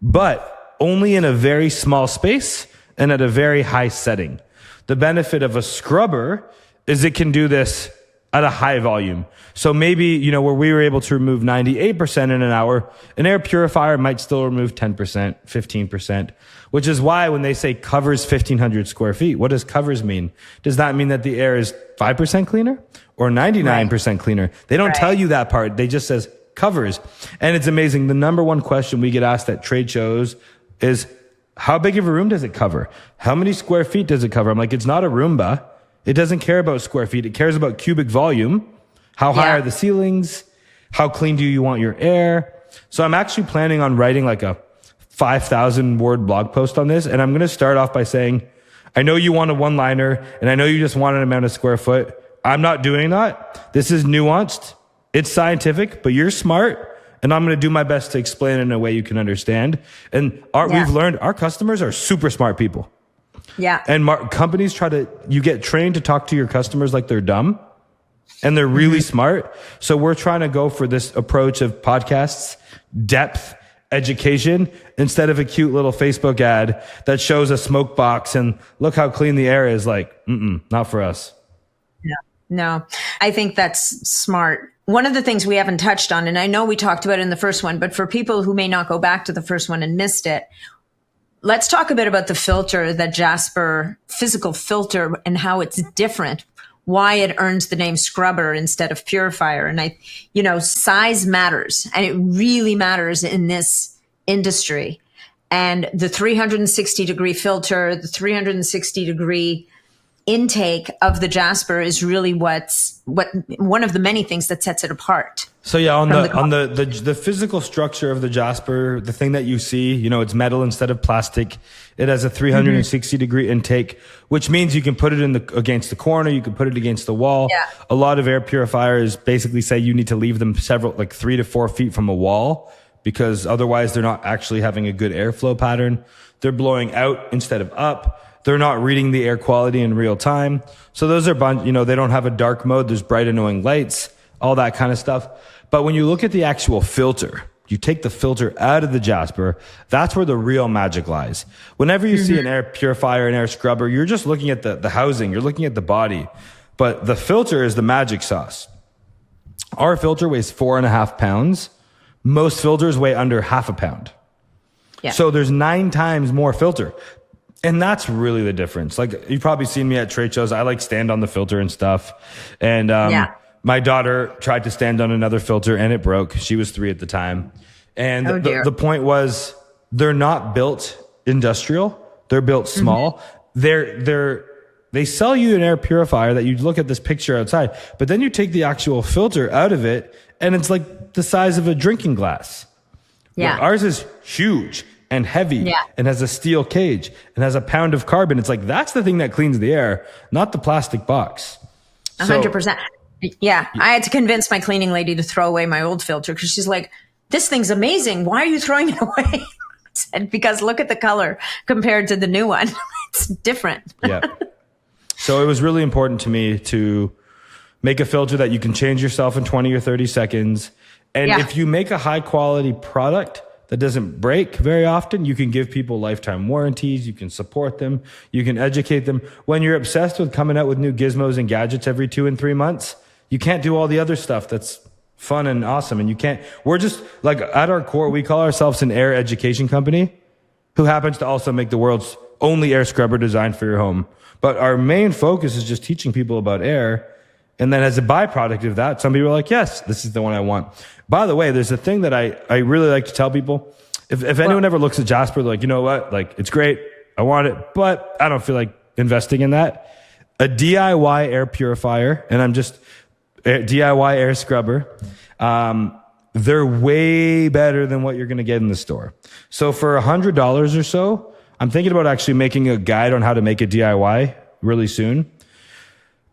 but only in a very small space and at a very high setting. The benefit of a scrubber is it can do this at a high volume. So maybe, you know, where we were able to remove 98% in an hour, an air purifier might still remove 10%, 15%, which is why when they say covers 1,500 square feet, what does covers mean? Does that mean that the air is 5% cleaner or 99% cleaner? They don't tell you that part. They just says covers. And it's amazing. The number one question we get asked at trade shows is, how big of a room does it cover? How many square feet does it cover? I'm like, it's not a Roomba. It doesn't care about square feet. It cares about cubic volume. How high are the ceilings? How clean do you want your air? So I'm actually planning on writing like a 5,000 word blog post on this. And I'm going to start off by saying, I know you want a one-liner and I know you just want an amount of square foot. I'm not doing that. This is nuanced. It's scientific, but you're smart. And I'm going to do my best to explain it in a way you can understand. And we've learned our customers are super smart people. Yeah. And companies you get trained to talk to your customers like they're dumb and they're really smart. So we're trying to go for this approach of podcasts, depth, education, instead of a cute little Facebook ad that shows a smoke box and look how clean the air is. Like, not for us. No, I think that's smart. One of the things we haven't touched on, and I know we talked about it in the first one, but for people who may not go back to the first one and missed it, let's talk a bit about the filter, the Jaspr physical filter, and how it's different, why it earns the name scrubber instead of purifier. And size matters, and it really matters in this industry. And the 360-degree filter, the 360-degree intake of the Jaspr is really what one of the many things that sets it apart. So yeah, on the physical structure of the Jaspr, the thing that you see, you know, it's metal instead of plastic. It has a 360-degree intake, which means you can put it against the corner, you can put it against the wall. Yeah. A lot of air purifiers basically say you need to leave them 3 to 4 feet from a wall, because otherwise they're not actually having a good airflow pattern. They're blowing out instead of up. They're not reading the air quality in real time. So those are, they don't have a dark mode. There's bright, annoying lights, all that kind of stuff. But when you look at the actual filter, you take the filter out of the Jaspr, that's where the real magic lies. Whenever you see an air purifier, an air scrubber, you're just looking at the housing, you're looking at the body. But the filter is the magic sauce. Our filter weighs 4.5 pounds. Most filters weigh under half a pound. Yeah. So there's 9 times more filter. And that's really the difference. Like, you've probably seen me at trade shows. I stand on the filter and stuff. And my daughter tried to stand on another filter and it broke. She was 3 at the time. And the point was, they're not built industrial. They're built small. They sell you an air purifier that you look at this picture outside, but then you take the actual filter out of it and it's like the size of a drinking glass. Yeah. Well, ours is huge and heavy and has a steel cage and has a pound of carbon. It's like, that's the thing that cleans the air, not the plastic box. 100%. Yeah. I had to convince my cleaning lady to throw away my old filter because she's like, this thing's amazing. Why are you throwing it away? I said, because look at the color compared to the new one. It's different. Yeah. So it was really important to me to make a filter that you can change yourself in 20 or 30 seconds. And if you make a high quality product that doesn't break very often, you can give people lifetime warranties. You can support them. You can educate them. When you're obsessed with coming out with new gizmos and gadgets every 2 and 3 months, you can't do all the other stuff that's fun and awesome. And we're just like, at our core, we call ourselves an air education company who happens to also make the world's only air scrubber designed for your home. But our main focus is just teaching people about air. And then as a byproduct of that, some people are like, yes, this is the one I want. By the way, there's a thing that I really like to tell people. If anyone ever looks at Jaspr, they're like, you know what? Like, it's great. I want it, but I don't feel like investing in that. A DIY air purifier, and I'm just DIY air scrubber. They're way better than what you're going to get in the store. So for $100 or so, I'm thinking about actually making a guide on how to make a DIY really soon.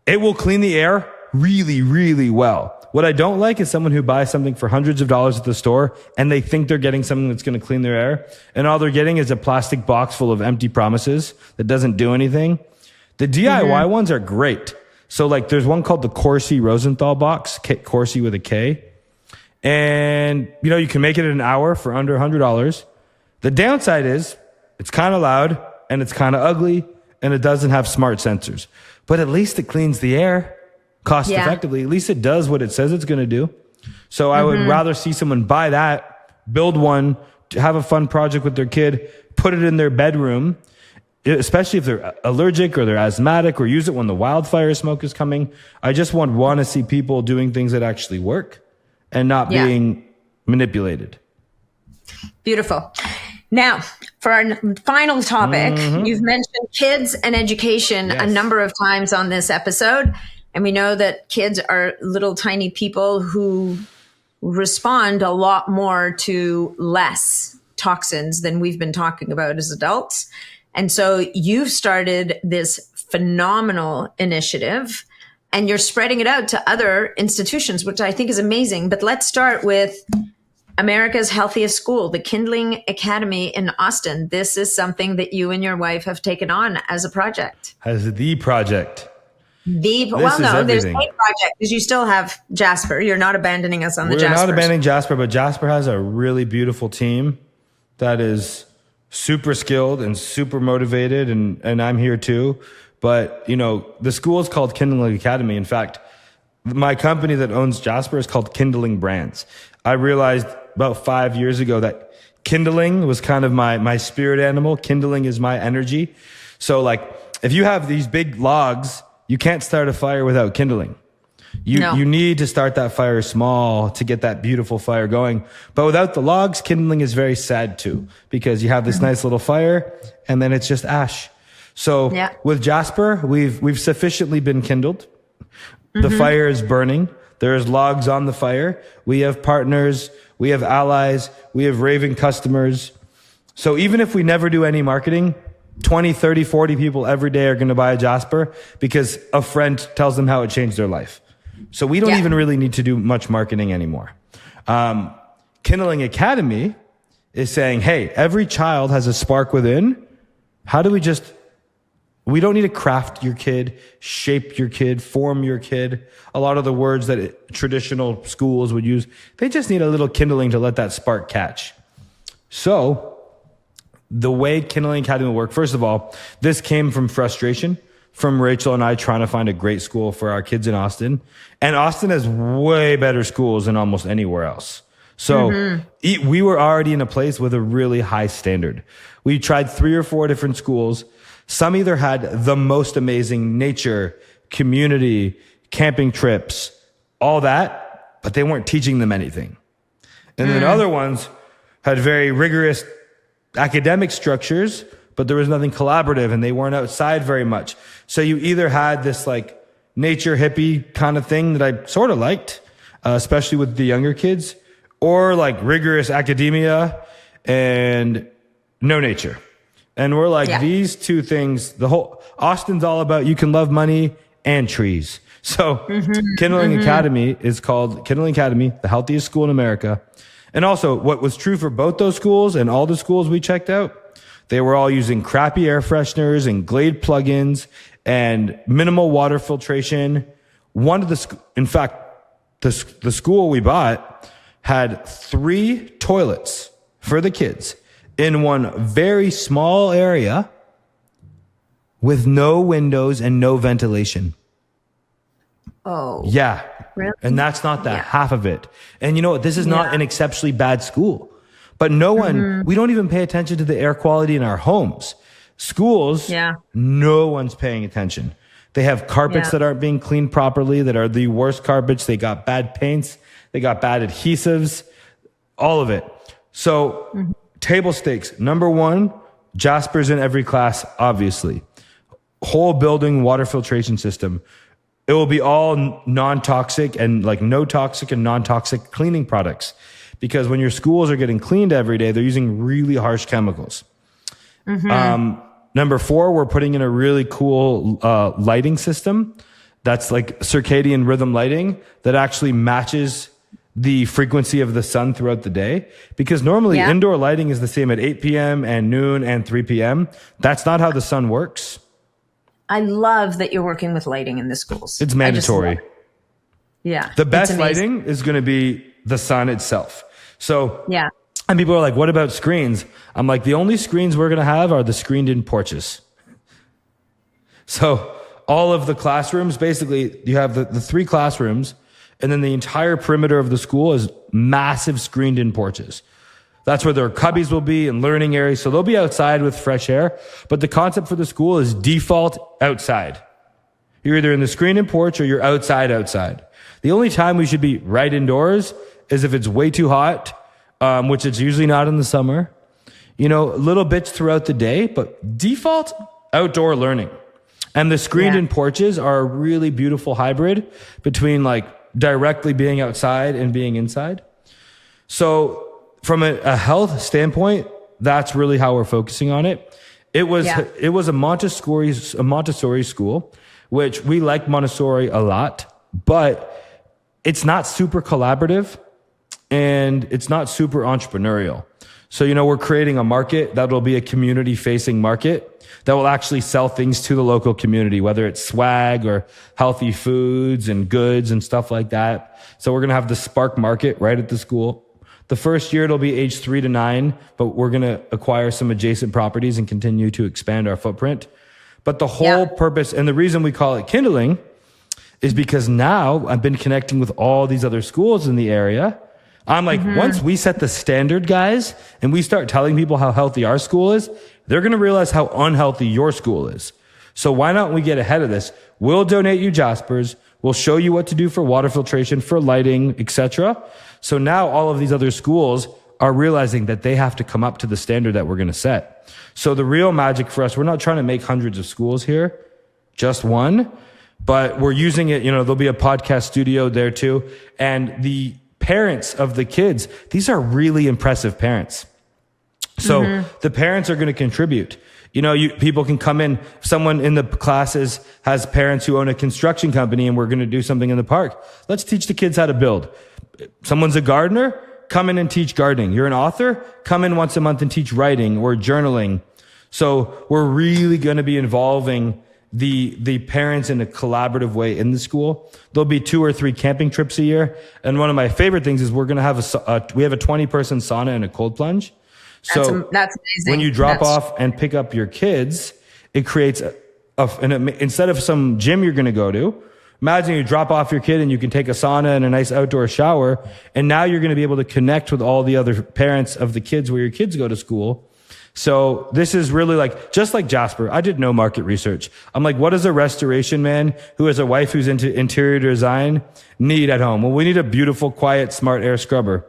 It will clean the air really, really well. What I don't like is someone who buys something for hundreds of dollars at the store and they think they're getting something that's going to clean their air. And all they're getting is a plastic box full of empty promises that doesn't do anything. The DIY ones are great. So like there's one called the Corsi Rosenthal box, Corsi with a K. And you can make it in an hour for under $100. The downside is it's kind of loud and it's kind of ugly and it doesn't have smart sensors. But at least it cleans the air cost effectively. At least it does what it says it's going to do. So I would rather see someone buy that, build one, have a fun project with their kid, put it in their bedroom, especially if they're allergic or they're asthmatic, or use it when the wildfire smoke is coming. I just want to see people doing things that actually work and not being manipulated. Beautiful. Now, for our final topic, you've mentioned kids and education a number of times on this episode. And we know that kids are little tiny people who respond a lot more to less toxins than we've been talking about as adults. And so you've started this phenomenal initiative and you're spreading it out to other institutions, which I think is amazing. But let's start with America's Healthiest School, the Kindling Academy in Austin. This is something that you and your wife have taken on as a project. As the project. There's a project because you still have Jaspr. You're not abandoning us on the Jaspr. We're not abandoning Jaspr, but Jaspr has a really beautiful team that is super skilled and super motivated, and I'm here too. But, you know, the school is called Kindling Academy. In fact, my company that owns Jaspr is called Kindling Brands. I realized about 5 years ago that kindling was kind of my spirit animal. Kindling is my energy. So like, if you have these big logs, you can't start a fire without kindling. You need to start that fire small to get that beautiful fire going. But without the logs, kindling is very sad too, because you have this nice little fire and then it's just ash. So with Jaspr, we've sufficiently been kindled. The fire is burning. There's logs on the fire. We have partners. We have allies. We have raving customers. So even if we never do any marketing, 20, 30, 40 people every day are going to buy a Jaspr because a friend tells them how it changed their life. So we don't even really need to do much marketing anymore. Kindling Academy is saying, hey, every child has a spark within. How do we don't need to craft your kid, shape your kid, form your kid. A lot of the words that traditional schools would use, they just need a little kindling to let that spark catch. So the way Kindling Academy will work, first of all, this came from frustration from Rachel and I trying to find a great school for our kids in Austin. And Austin has way better schools than almost anywhere else. So we were already in a place with a really high standard. We tried 3 or 4 different schools. Some either had the most amazing nature, community, camping trips, all that, but they weren't teaching them anything. And then other ones had very rigorous academic structures, but there was nothing collaborative and they weren't outside very much. So you either had this like nature hippie kind of thing that I sort of liked, especially with the younger kids, or like rigorous academia and no nature. And we're like, these two things, the whole Austin's all about, you can love money and trees. So Kindling Academy is called Kindling Academy, the healthiest school in America. And also what was true for both those schools and all the schools we checked out, they were all using crappy air fresheners and Glade plugins and minimal water filtration. In fact, the school we bought had 3 toilets for the kids in one very small area with no windows and no ventilation. Oh. Yeah. Really? And that's not half of it. And you know what? This is not an exceptionally bad school. But we don't even pay attention to the air quality in our homes. Schools, no one's paying attention. They have carpets that aren't being cleaned properly, that are the worst carpets. They got bad paints. They got bad adhesives, all of it. So table stakes. Number 1, Jasper's in every class, obviously. Whole building water filtration system. It will be all non-toxic and like no toxic and non-toxic cleaning products. Because when your schools are getting cleaned every day, they're using really harsh chemicals. Number 4, we're putting in a really cool lighting system that's like circadian rhythm lighting that actually matches the frequency of the sun throughout the day. Because normally indoor lighting is the same at 8 p.m. and noon and 3 p.m. That's not how the sun works. I love that you're working with lighting in the schools. It's mandatory. Yeah. The best lighting is going to be the sun itself. So, and people are like, what about screens? I'm like, the only screens we're going to have are the screened in porches. So all of the classrooms, basically you have the 3 classrooms, and then the entire perimeter of the school is massive screened in porches. That's where their cubbies will be and learning areas. So they'll be outside with fresh air. But the concept for the school is default outside. You're either in the screened in porch or you're outside. The only time we should be right indoors is if it's way too hot, which it's usually not in the summer. Little bits throughout the day, but default outdoor learning. And the screened in porches are a really beautiful hybrid between like directly being outside and being inside. So from a health standpoint, that's really how we're focusing on it. It was a Montessori school, which we like Montessori a lot, but it's not super collaborative and it's not super entrepreneurial. So, we're creating a market that'll be a community facing market that will actually sell things to the local community, whether it's swag or healthy foods and goods and stuff like that. So we're going to have the Spark Market right at the school. The first year it'll be age 3 to 9, but we're going to acquire some adjacent properties and continue to expand our footprint. But the whole purpose and the reason we call it Kindling is because now I've been connecting with all these other schools in the area. I'm like, once we set the standard, guys, and we start telling people how healthy our school is, they're going to realize how unhealthy your school is. So why not we get ahead of this? We'll donate you Jaspers. We'll show you what to do for water filtration, for lighting, etc. So now all of these other schools are realizing that they have to come up to the standard that we're going to set. So the real magic for us, we're not trying to make hundreds of schools here, just one, but we're using it. There'll be a podcast studio there too. And the parents of the kids, these are really impressive parents. So the parents are going to contribute. People can come in. Someone in the classes has parents who own a construction company and we're going to do something in the park. Let's teach the kids how to build. Someone's a gardener, come in and teach gardening. You're an author, come in once a month and teach writing or journaling. So we're really going to be involving the parents in a collaborative way in the school. There'll be 2 or 3 camping trips a year. And one of my favorite things is we're going to have we have a 20-person sauna and a cold plunge. So that's amazing. When you drop off and pick up your kids, it creates instead of some gym you're going to go to, imagine you drop off your kid and you can take a sauna and a nice outdoor shower. And now you're going to be able to connect with all the other parents of the kids where your kids go to school. So this is really just like Jaspr. I did no market research. I'm like, what does a restoration man who has a wife who's into interior design need at home? Well, we need a beautiful, quiet, smart air scrubber.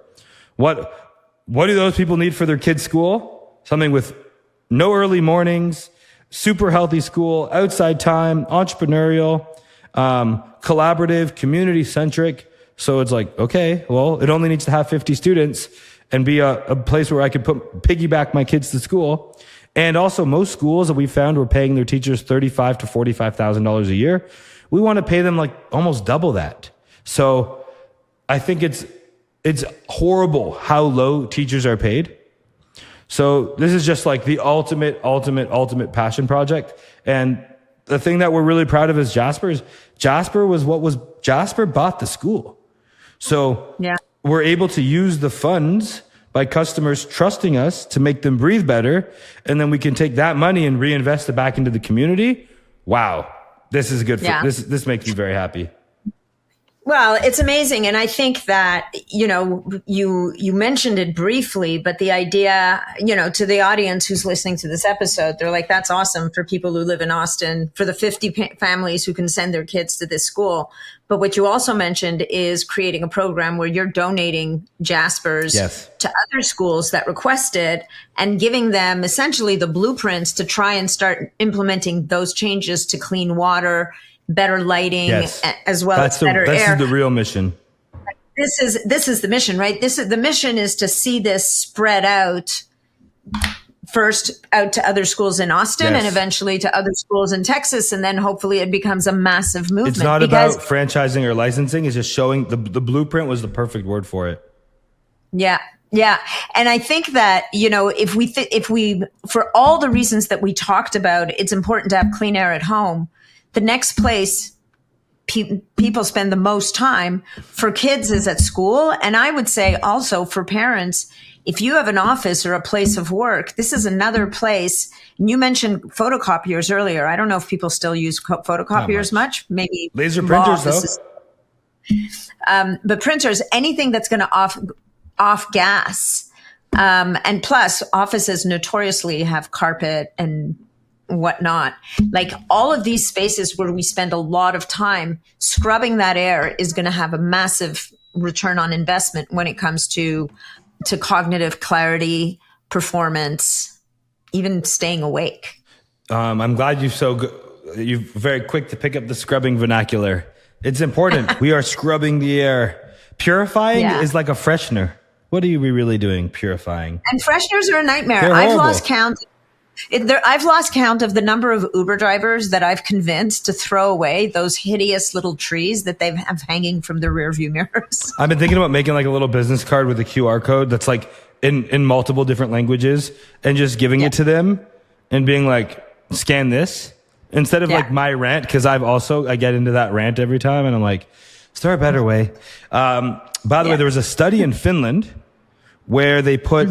What do those people need for their kids' school? Something with no early mornings, super healthy school, outside time, entrepreneurial, collaborative, community-centric. So it's like, okay, well, it only needs to have 50 students and be a place where I could piggyback my kids to school. And also most schools that we found were paying their teachers $35,000 to $45,000 a year. We want to pay them almost double that. So I think it's horrible how low teachers are paid. So this is just the ultimate passion project. And the thing that we're really proud of as Jaspr Jaspr bought the school. So we're able to use the funds by customers trusting us to make them breathe better. And then we can take that money and reinvest it back into the community. Wow. This is good. This makes me very happy. Well, it's amazing. And I think that, you mentioned it briefly, but the idea, to the audience who's listening to this episode, they're like, that's awesome for people who live in Austin, for the 50 families who can send their kids to this school. But what you also mentioned is creating a program where you're donating Jaspers to other schools that request it and giving them essentially the blueprints to try and start implementing those changes to clean water, better lighting, as well as better air. This is the real mission. This is the mission, right? The mission is to see this spread out first out to other schools in Austin and eventually to other schools in Texas. And then hopefully it becomes a massive movement. It's not about franchising or licensing. It's just showing the blueprint was the perfect word for it. Yeah. Yeah. And I think that, if we, for all the reasons that we talked about, it's important to have clean air at home. The next place people spend the most time for kids is at school. And I would say also for parents if you have an office or a place of work, this is another place. And you mentioned photocopiers earlier. I don't know if people still use photocopiers much. Maybe laser printers though. But printers, anything that's going to off gas. And plus, offices notoriously have carpet and whatnot. Like all of these spaces where we spend a lot of time, scrubbing that air is going to have a massive return on investment when it comes to cognitive clarity, performance, even staying awake. I'm glad you're very quick to pick up the scrubbing vernacular. It's important. We are scrubbing the air. Purifying is like a freshener. What are we really doing purifying? And fresheners are a nightmare. They're I've horrible. lost count. I've lost count of the number of Uber drivers that I've convinced to throw away those hideous little trees that they have hanging from their rearview mirrors. I've been thinking about making like a little business card with a QR code that's like in multiple different languages and just giving it to them and being like, scan this instead of like my rant. Cause I get into that rant every time and I'm like, is there a better way? By the way, there was a study in Finland where they put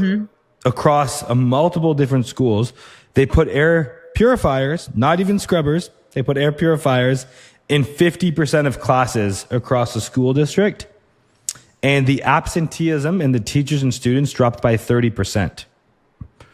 across multiple different schools, they put air purifiers, not even scrubbers. They put air purifiers in 50% of classes across the school district. And the absenteeism in the teachers and students dropped by 30%.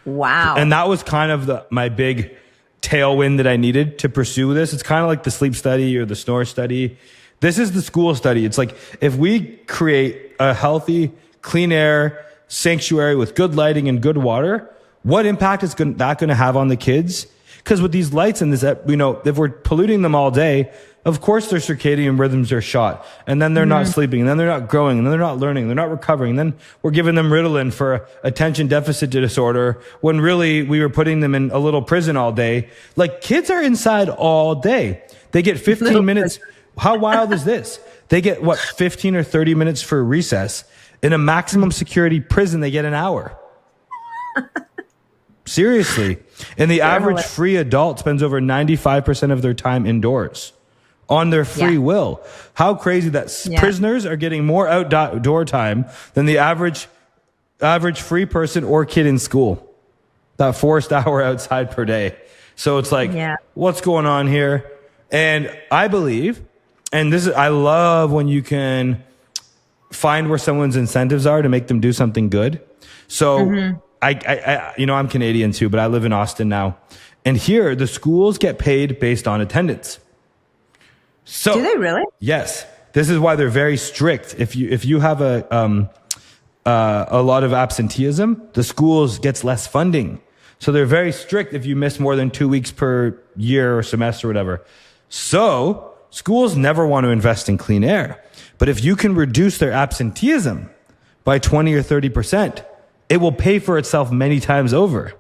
Wow. And that was kind of my big tailwind that I needed to pursue this. It's kind of like the sleep study or the snore study. This is the school study. It's like if we create a healthy, clean air sanctuary with good lighting and good water, what impact is that going to have on the kids? Because with these lights and this, if we're polluting them all day, of course their circadian rhythms are shot, and then they're not sleeping, and then they're not growing, and then they're not learning, they're not recovering. And then we're giving them Ritalin for attention deficit disorder when really we were putting them in a little prison all day. Like kids are inside all day. They get 15 minutes. How wild is this? They get 15 or 30 minutes for recess. In a maximum security prison, they get an hour. Seriously. And the average free adult spends over 95% of their time indoors on their free will. How crazy that prisoners are getting more outdoor time than the average free person or kid in school. That forced hour outside per day. So it's like, what's going on here? And I believe, I love when you can find where someone's incentives are to make them do something good. So I'm Canadian too, but I live in Austin now. And here the schools get paid based on attendance. So do they really? Yes. This is why they're very strict. If you have a lot of absenteeism, the schools gets less funding. So they're very strict if you miss more than 2 weeks per year or semester or whatever. So schools never want to invest in clean air. But if you can reduce their absenteeism by 20 or 30%, it will pay for itself many times over.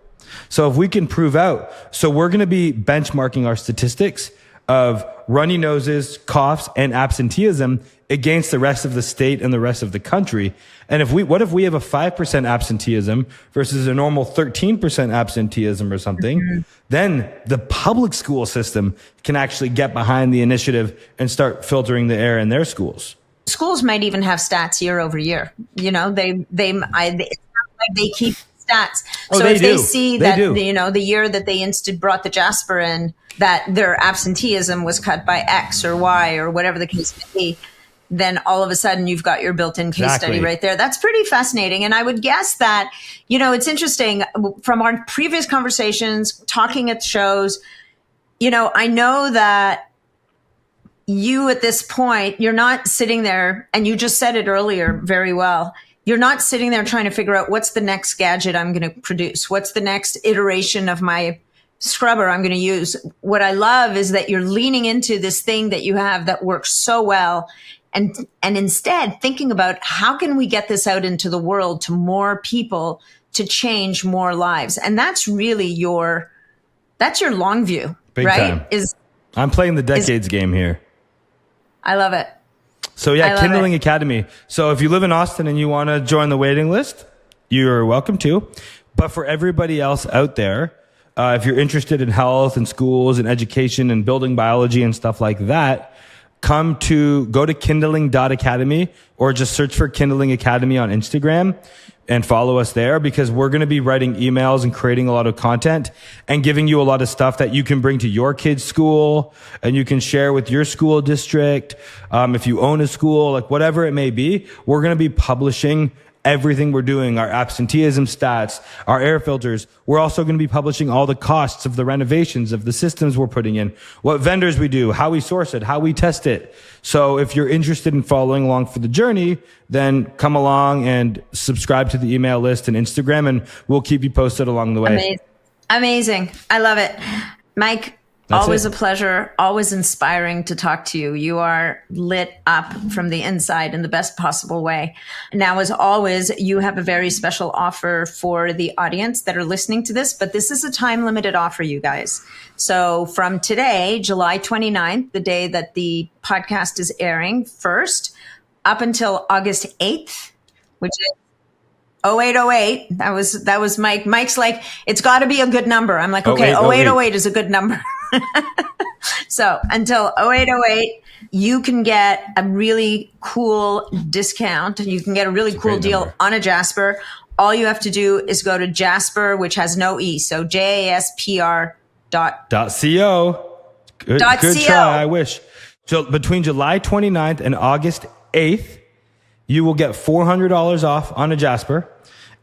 So if we can prove out, so we're going to be benchmarking our statistics of runny noses, coughs, and absenteeism against the rest of the state and the rest of the country. And what if we have a 5% absenteeism versus a normal 13% absenteeism or something, then the public school system can actually get behind the initiative and start filtering the air in their schools. Schools might even have stats year over year. They keep stats. So if they see that, the year that they brought the Jaspr in, that their absenteeism was cut by X or Y or whatever the case may be, then all of a sudden you've got your built-in case study right there. That's pretty fascinating. And I would guess that, it's interesting from our previous conversations, talking at shows, I know that you at this point, you're not sitting there, and you just said it earlier very well. You're not sitting there trying to figure out what's the next gadget I'm going to produce. What's the next iteration of my scrubber I'm going to use. What I love is that you're leaning into this thing that you have that works so well. And instead thinking about how can we get this out into the world to more people to change more lives. And that's really that's your long view, big right? Time. I'm playing the decades game here. I love it. So Kindling Academy. So if you live in Austin and you want to join the waiting list, you're welcome to. But for everybody else out there, if you're interested in health and schools and education and building biology and stuff like that, go to kindling.academy or just search for Kindling Academy on Instagram and follow us there, because we're going to be writing emails and creating a lot of content and giving you a lot of stuff that you can bring to your kid's school and you can share with your school district. If you own a school, like whatever it may be, we're going to be publishing everything we're doing, our absenteeism stats, our air filters. We're also going to be publishing all the costs of the renovations of the systems we're putting in, what vendors we do, how we source it, how we test it. So if you're interested in following along for the journey, then come along and subscribe to the email list and Instagram, and we'll keep you posted along the way. Amazing. I love it. Mike, always a pleasure, always inspiring to talk to you. You are lit up from the inside in the best possible way. Now, as always, you have a very special offer for the audience that are listening to this, but this is a time-limited offer, you guys. So from today, July 29th, the day that the podcast is airing first, up until August 8th, which is 0808. That was Mike. Mike's like, it's got to be a good number. I'm like, okay, 0808 is a good number. So until 0808, you can get a really cool discount. You can get a really cool deal on a Jaspr. All you have to do is go to Jaspr, which has no E. So JASPR .co. Good try. I wish. So between July 29th and August 8th, you will get $400 off on a Jaspr.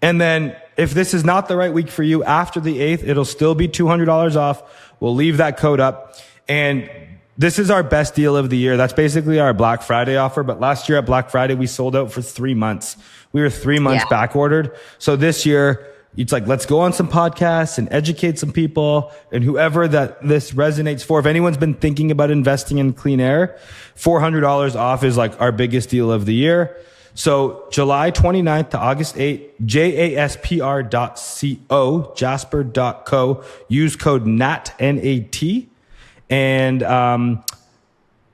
And then if this is not the right week for you, after the 8th, it'll still be $200 off. We'll leave that code up. And this is our best deal of the year. That's basically our Black Friday offer. But last year at Black Friday, we sold out for 3 months. We were 3 months back ordered. So this year, it's like, let's go on some podcasts and educate some people, and whoever that this resonates for. If anyone's been thinking about investing in clean air, $400 off is like our biggest deal of the year. So July 29th to August 8th, jaspr.co, jasper.co, use code NAT, N-A-T. And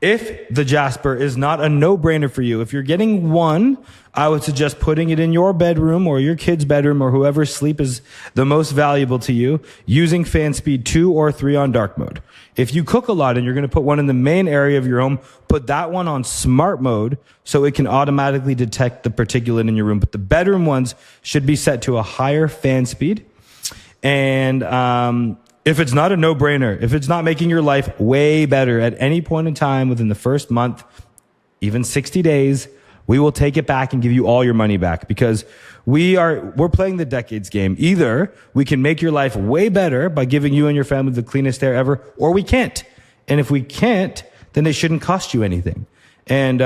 if the Jaspr is not a no-brainer for you, if you're getting one, I would suggest putting it in your bedroom or your kid's bedroom or whoever's sleep is the most valuable to you, using fan speed 2 or 3 on dark mode. If you cook a lot and you're going to put one in the main area of your home, put that one on smart mode so it can automatically detect the particulate in your room. But the bedroom ones should be set to a higher fan speed. And if it's not a no-brainer, if it's not making your life way better at any point in time within the first month, even 60 days, we will take it back and give you all your money back, because we're playing the decades game. Either we can make your life way better by giving you and your family the cleanest air ever, or we can't. And if we can't, then it shouldn't cost you anything. And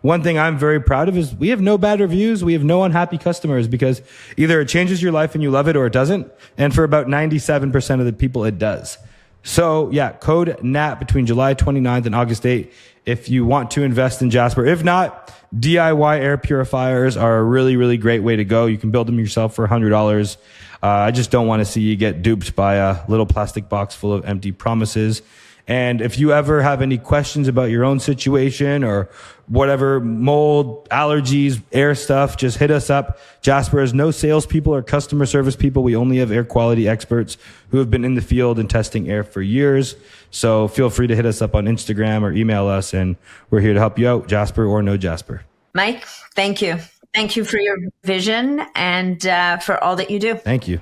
one thing I'm very proud of is we have no bad reviews. We have no unhappy customers, because either it changes your life and you love it, or it doesn't. And for about 97% of the people, it does. So yeah, code NAT between July 29th and August 8th if you want to invest in Jaspr. If not, DIY air purifiers are a really, really great way to go. You can build them yourself for $100. I just don't want to see you get duped by a little plastic box full of empty promises. And if you ever have any questions about your own situation or whatever, mold, allergies, air stuff, just hit us up. Jaspr has no salespeople or customer service people. We only have air quality experts who have been in the field and testing air for years. So feel free to hit us up on Instagram or email us, and we're here to help you out, Jaspr or no Jaspr. Mike, thank you. Thank you for your vision and for all that you do. Thank you.